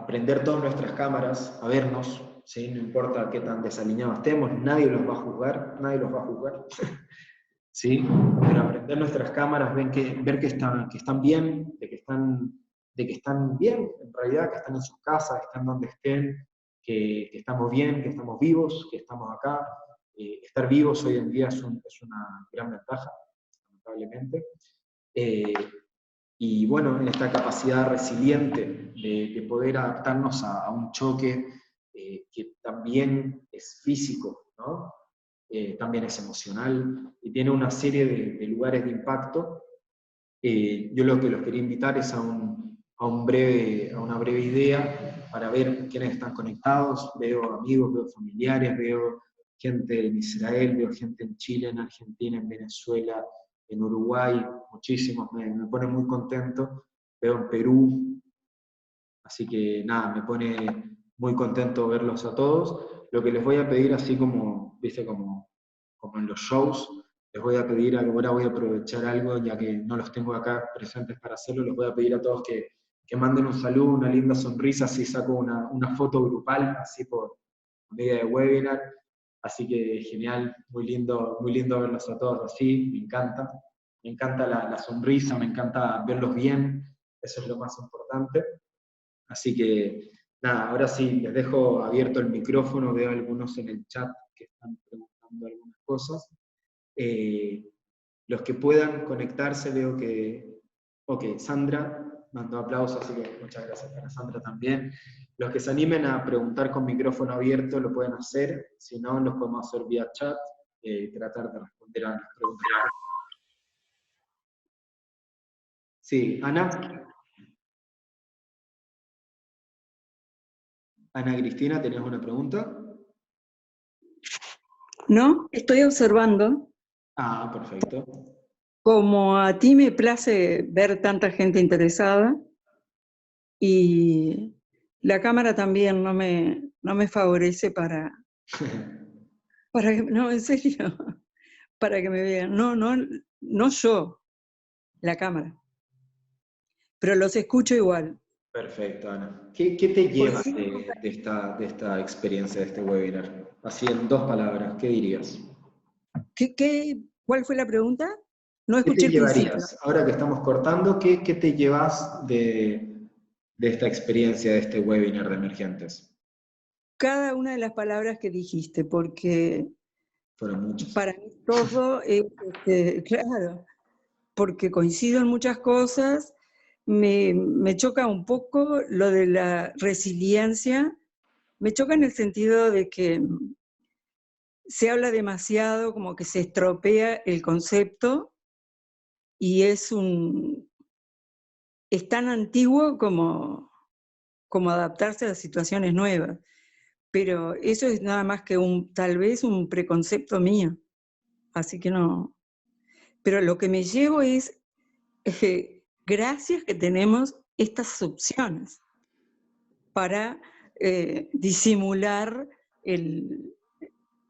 prender todas nuestras cámaras, a vernos, ¿sí? No importa qué tan desalineados estemos, nadie los va a juzgar, ¿sí? Pero a prender nuestras cámaras, ver que están bien, de que están bien, en realidad, que están en sus casas, que están donde estén, que estamos bien, que estamos vivos, que estamos acá. Estar vivos hoy en día es una gran ventaja, lamentablemente. Y bueno, en esta capacidad resiliente de poder adaptarnos a un choque que también es físico, ¿no? También es emocional, y tiene una serie de lugares de impacto. Yo lo que los quería invitar es a una breve idea para ver quiénes están conectados. Veo amigos, veo familiares, veo gente en Israel, veo gente en Chile, en Argentina, en Venezuela, en Uruguay, muchísimos, me pone muy contento. Veo en Perú, así que nada, me pone muy contento verlos a todos. Lo que les voy a pedir, así como, viste, como en los shows, les voy a pedir, ahora voy a aprovechar algo, ya que no los tengo acá presentes para hacerlo, les voy a pedir a todos que manden un saludo, una linda sonrisa, así saco una foto grupal, así por medio de webinar. Así que genial, muy lindo verlos a todos así, me encanta la sonrisa, me encanta verlos bien, eso es lo más importante. Así que nada, ahora sí, les dejo abierto el micrófono, veo algunos en el chat que están preguntando algunas cosas. Los que puedan conectarse, veo que, ok, Sandra mandó aplausos, así que muchas gracias para Sandra también. Los que se animen a preguntar con micrófono abierto lo pueden hacer, si no, los podemos hacer vía chat, tratar de responder a las preguntas. Sí, Ana. Ana Cristina, ¿tenías una pregunta? No, estoy observando. Ah, perfecto. Como a ti me place ver tanta gente interesada, y la cámara también no me favorece para que, no, en serio, para que me vean. No yo, la cámara. Pero los escucho igual. Perfecto, Ana. ¿Qué te llevas de esta experiencia, de este webinar? Así en 2 palabras, ¿qué dirías? ¿Cuál fue la pregunta? No ¿Qué escuché te el principio. llevarías? Ahora que estamos cortando, ¿qué te llevas de esta experiencia, de este webinar de emergentes? Cada una de las palabras que dijiste, porque Fueron muchas. para mí todo es, claro, porque coincido en muchas cosas. Me choca un poco lo de la resiliencia, me choca en el sentido de que se habla demasiado, como que se estropea el concepto, y es tan antiguo como adaptarse a situaciones nuevas. Pero eso es nada más que tal vez un preconcepto mío, así que no. Pero lo que me llevo es, gracias que tenemos estas opciones para disimular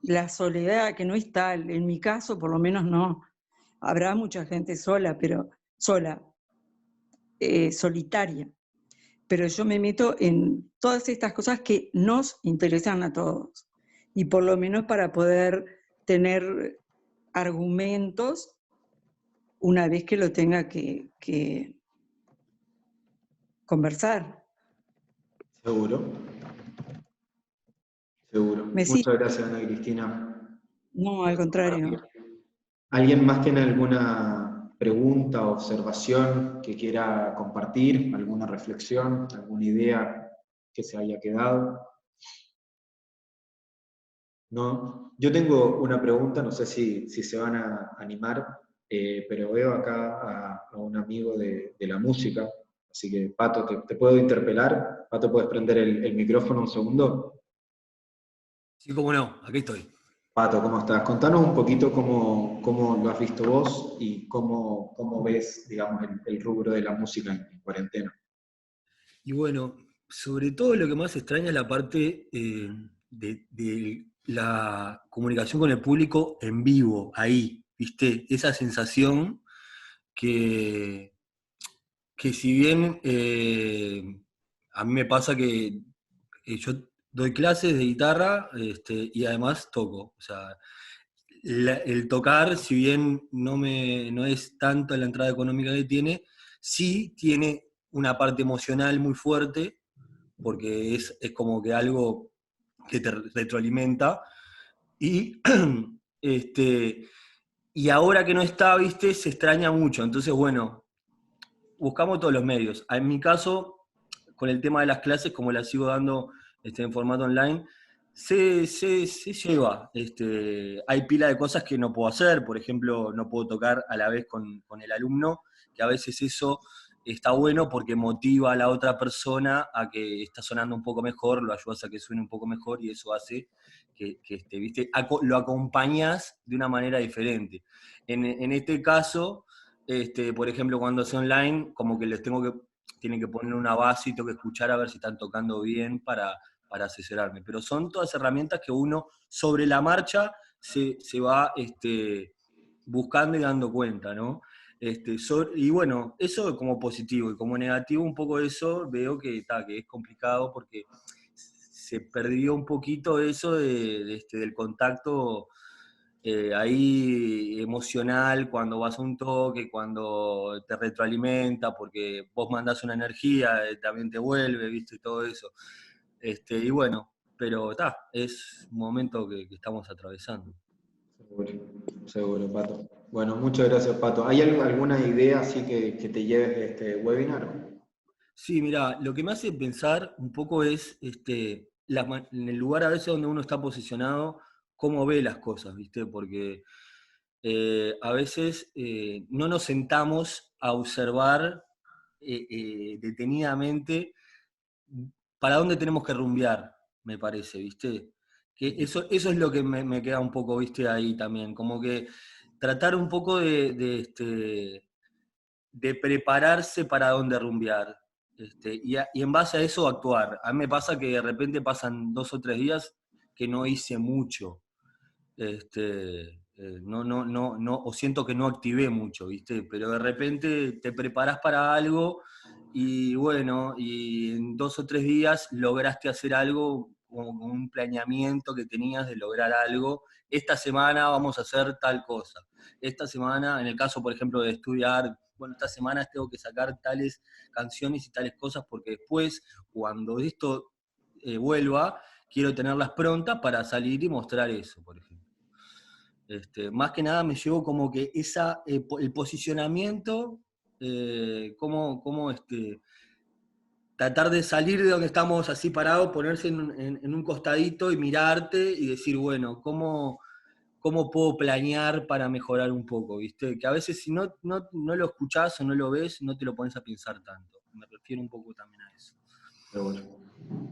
la soledad, que no es tal, en mi caso por lo menos no. Habrá mucha gente sola, pero solitaria. Pero yo me meto en todas estas cosas que nos interesan a todos. Y por lo menos para poder tener argumentos una vez que lo tenga que conversar. Seguro. Muchas gracias, Ana Cristina. No, al contrario. ¿Alguien más tiene alguna pregunta o observación que quiera compartir? ¿Alguna reflexión? ¿Alguna idea que se haya quedado. No, yo tengo una pregunta, no sé si se van a animar, pero veo acá a un amigo de la música, así que Pato, ¿te puedo interpelar? Pato, ¿puedes prender el micrófono un segundo? Sí, cómo no, aquí estoy. Pato, ¿cómo estás? Contanos un poquito cómo lo has visto vos y cómo ves, digamos, el rubro de la música en cuarentena. Y bueno, sobre todo lo que más extraña es la parte de la comunicación con el público en vivo, ahí, ¿viste? Esa sensación que si bien a mí me pasa que yo doy clases de guitarra y además toco. O sea, el tocar, si bien no es tanto la entrada económica que tiene, sí tiene una parte emocional muy fuerte, porque es como que algo que te retroalimenta. Y, y ahora que no está, ¿viste? Se extraña mucho. Entonces, bueno, buscamos todos los medios. En mi caso, con el tema de las clases, como las sigo dando en formato online, se lleva. Hay pila de cosas que no puedo hacer, por ejemplo, no puedo tocar a la vez con el alumno, que a veces eso está bueno porque motiva a la otra persona a que está sonando un poco mejor, lo ayudas a que suene un poco mejor y eso hace que ¿viste? Lo acompañas de una manera diferente. En este caso, por ejemplo, cuando hace online, como que tienen que poner una base y tengo que escuchar a ver si están tocando bien para asesorarme. Pero son todas herramientas que uno sobre la marcha se va buscando y dando cuenta, ¿no? Y bueno, eso como positivo, y como negativo un poco eso, veo que es complicado porque se perdió un poquito eso del contacto ahí emocional cuando vas a un toque, cuando te retroalimenta, porque vos mandás una energía, también te vuelve, ¿viste? Y todo eso. Y bueno, pero es un momento que estamos atravesando. Seguro, Pato. Bueno, muchas gracias, Pato. ¿Hay alguna idea así que te lleves de este webinar? Sí, mira, lo que me hace pensar un poco es en el lugar a veces donde uno está posicionado, cómo ve las cosas, ¿viste? Porque a veces no nos sentamos a observar detenidamente para dónde tenemos que rumbear, me parece, ¿viste? Que eso es lo que me queda un poco, ¿viste? Ahí también, como que tratar un poco de prepararse para dónde rumbear. Y en base a eso actuar. A mí me pasa que de repente pasan 2 o 3 días que no hice mucho. No, o siento que no activé mucho, ¿viste? Pero de repente te preparás para algo y bueno, y en 2 o 3 días lograste hacer algo, como un planeamiento que tenías de lograr algo. Esta semana vamos a hacer tal cosa. Esta semana, en el caso, por ejemplo, de estudiar, bueno, esta semana tengo que sacar tales canciones y tales cosas porque después, cuando esto vuelva, quiero tenerlas prontas para salir y mostrar eso, por ejemplo. Más que nada me llevo como que el posicionamiento, tratar de salir de donde estamos así parados, ponerse en un costadito y mirarte y decir, bueno, ¿cómo puedo planear para mejorar un poco? ¿Viste? Que a veces si no lo escuchás o no lo ves, no te lo pones a pensar tanto. Me refiero un poco también a eso.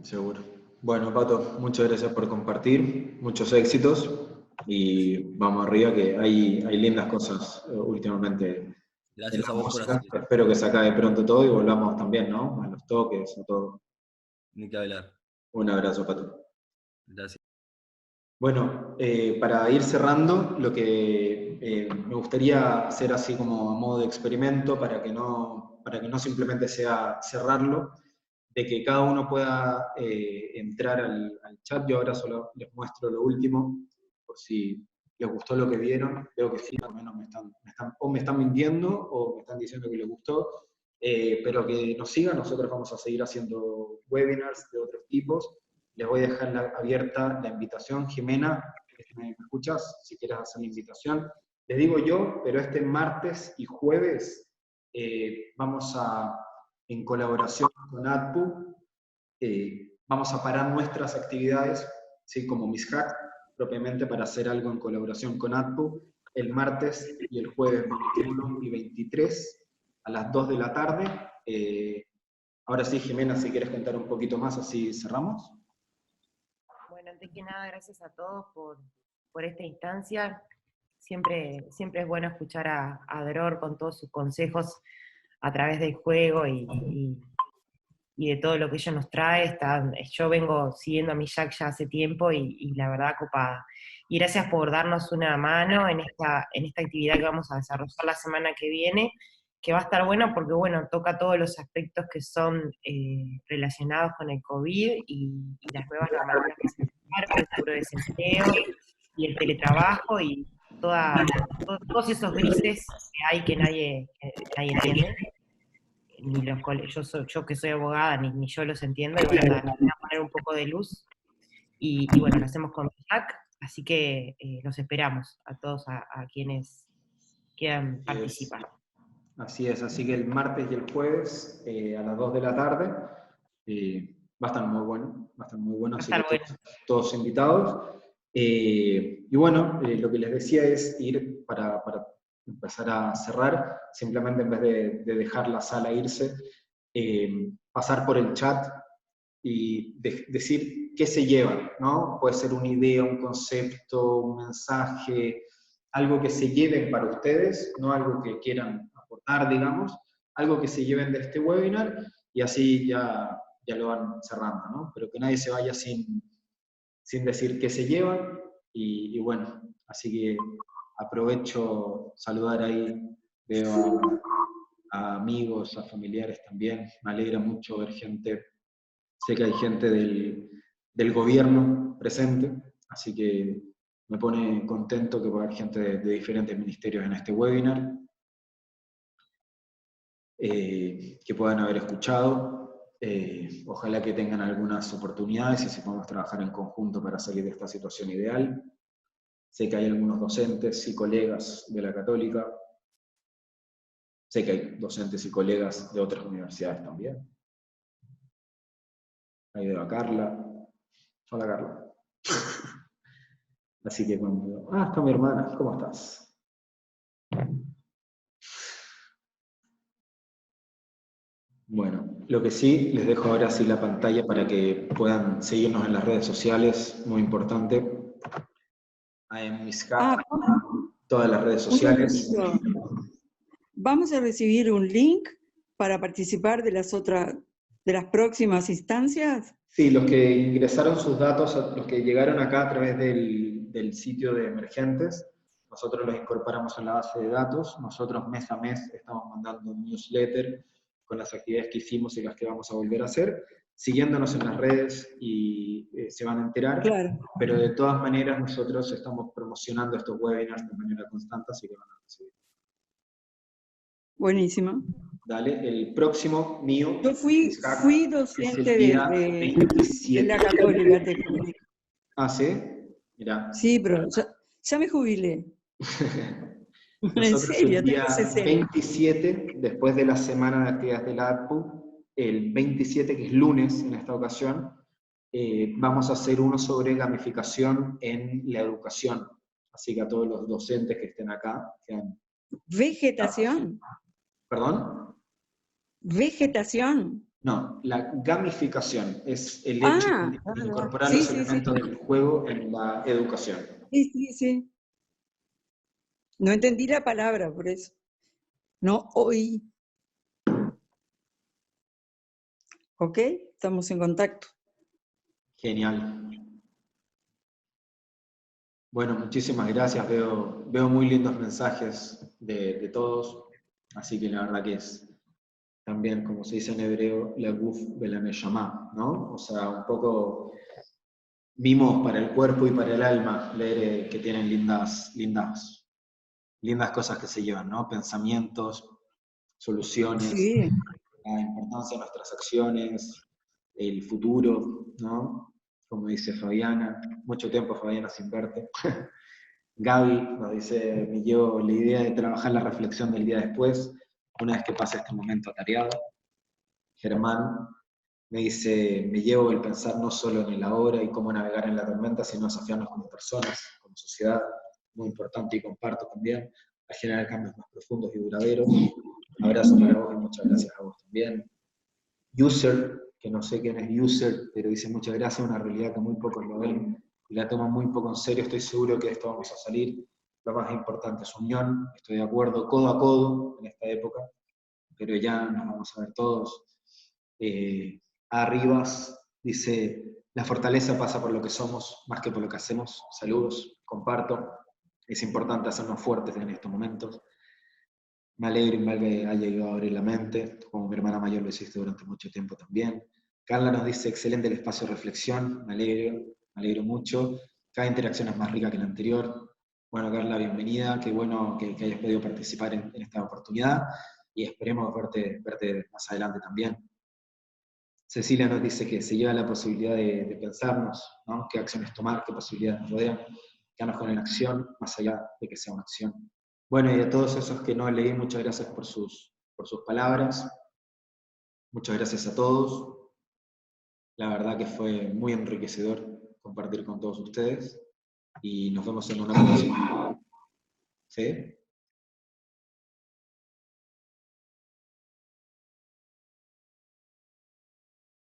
Seguro. Bueno, Pato, muchas gracias por compartir, muchos éxitos y vamos arriba que hay lindas cosas últimamente. Gracias a vos por hacer esto. Espero que se acabe pronto todo y volvamos también, ¿no? A los toques, a todo. Ni que hablar. Un abrazo, Pato. Gracias. Bueno, para ir cerrando, lo que me gustaría hacer así como a modo de experimento, para que no simplemente sea cerrarlo, de que cada uno pueda entrar al chat. Yo ahora solo les muestro lo último, por si les gustó lo que vieron. Creo que sí, al menos me están mintiendo o me están diciendo que les gustó, pero que nos sigan. Nosotros vamos a seguir haciendo webinars de otros tipos. Les voy a dejar abierta la invitación. Jimena, ¿me escuchas? Si quieres hacer la invitación. Les digo yo, pero este martes y jueves vamos a, en colaboración con ADPU, vamos a parar nuestras actividades, ¿sí? Como MISHAC, propiamente para hacer algo en colaboración con ADPU, el martes y el jueves 21 y 23 a las 2 de la tarde. Ahora sí, Jimena, si quieres contar un poquito más, así cerramos. Bueno, antes que nada, gracias a todos por esta instancia. Siempre es bueno escuchar a Dror con todos sus consejos a través del juego y de todo lo que ella nos trae. Yo vengo siguiendo a MISHAC ya hace tiempo y la verdad copada. Y gracias por darnos una mano en esta actividad que vamos a desarrollar la semana que viene, que va a estar buena porque, bueno, toca todos los aspectos que son relacionados con el COVID y las nuevas normativas que se marcan, el seguro de desempleo y el teletrabajo y todos esos grises que hay que nadie entiende. Ni yo que soy abogada, ni yo los entiendo, y bueno, nada, voy a poner un poco de luz, y bueno, lo hacemos con MISHAC, así que los esperamos a todos, a quienes quieran participar. Así es, así que el martes y el jueves a las 2 de la tarde va a estar muy bueno, así que todos invitados. Y bueno, lo que les decía es ir para empezar a cerrar, simplemente en vez de dejar la sala irse, pasar por el chat y decir qué se llevan, ¿no? Puede ser una idea, un concepto, un mensaje, algo que se lleven para ustedes, no algo que quieran aportar, digamos, algo que se lleven de este webinar, y así ya lo van cerrando, ¿no? Pero que nadie se vaya sin decir qué se llevan, y bueno, así que aprovecho saludar ahí, veo a amigos, a familiares también, me alegra mucho ver gente, sé que hay gente del gobierno presente, así que me pone contento que pueda haber gente de diferentes ministerios en este webinar, que puedan haber escuchado, ojalá que tengan algunas oportunidades y si podemos trabajar en conjunto para salir de esta situación ideal. Sé que hay algunos docentes y colegas de la Católica. Sé que hay docentes y colegas de otras universidades también. Ahí veo a Carla. Hola, Carla. Así que conmigo. Ah, está mi hermana. ¿Cómo estás? Bueno, lo que sí, les dejo ahora sí la pantalla para que puedan seguirnos en las redes sociales, muy importante. En MISHAC, todas las redes sociales. Vamos a recibir un link para participar de las próximas instancias. Sí, los que ingresaron sus datos, los que llegaron acá a través del sitio de emergentes, nosotros los incorporamos en la base de datos. Nosotros mes a mes estamos mandando un newsletter con las actividades que hicimos y las que vamos a volver a hacer, siguiéndonos en las redes y se van a enterar, claro. Pero de todas maneras nosotros estamos promocionando estos webinars de manera constante, así que van a recibir. Buenísimo. Dale, el próximo mío. Yo fui docente de la Católica. Ah, ¿sí? Mirá. Sí, pero ya me jubilé. En serio, el día 27, después de la semana de actividades de la ADPU, el 27, que es lunes en esta ocasión, vamos a hacer uno sobre gamificación en la educación. Así que a todos los docentes que estén acá. ¿Vegetación? ¿Perdón? ¿Vegetación? No, la gamificación es el hecho de incorporar los elementos del juego en la educación. Sí. No entendí la palabra, por eso. No oí. ¿Ok? Estamos en contacto. Genial. Bueno, muchísimas gracias. Veo muy lindos mensajes de todos. Así que la verdad que es también, como se dice en hebreo, la guf bela neshama, ¿no? O sea, un poco vimos para el cuerpo y para el alma leer que tienen lindas cosas que se llevan, ¿no? Pensamientos, soluciones, la importancia de nuestras acciones, el futuro, ¿no? Como dice Fabiana, mucho tiempo Fabiana sin verte. Gaby nos dice, me llevo la idea de trabajar la reflexión del día después, una vez que pase este momento atareado. Germán Me dice, me llevo el pensar no solo en el ahora y cómo navegar en la tormenta, sino desafiarnos como personas, como sociedad, muy importante y comparto también, a generar cambios más profundos y duraderos. Abrazo para vos y muchas gracias a vos también. User, que no sé quién es User, pero dice muchas gracias, una realidad que muy pocos lo ven y la toman muy poco en serio. Estoy seguro que de esto vamos a salir. Lo más importante es unión, estoy de acuerdo, codo a codo en esta época, pero ya nos vamos a ver todos. Arribas dice, la fortaleza pasa por lo que somos, más que por lo que hacemos. Saludos, comparto. Es importante hacernos fuertes en estos momentos. Me alegro y que haya llegado a abrir la mente, como mi hermana mayor lo hiciste durante mucho tiempo también. Carla nos dice, excelente el espacio de reflexión, me alegro mucho. Cada interacción es más rica que la anterior. Bueno, Carla, bienvenida, qué bueno que hayas podido participar en esta oportunidad y esperemos verte más adelante también. Cecilia nos dice que se lleva la posibilidad de pensarnos, ¿no? Qué acciones tomar, qué posibilidades nos rodean, quedarnos con la acción, más allá de que sea una acción. Bueno, y a todos esos que no leí, muchas gracias por sus palabras. Muchas gracias a todos. La verdad que fue muy enriquecedor compartir con todos ustedes. Y nos vemos en una próxima. ¿Sí?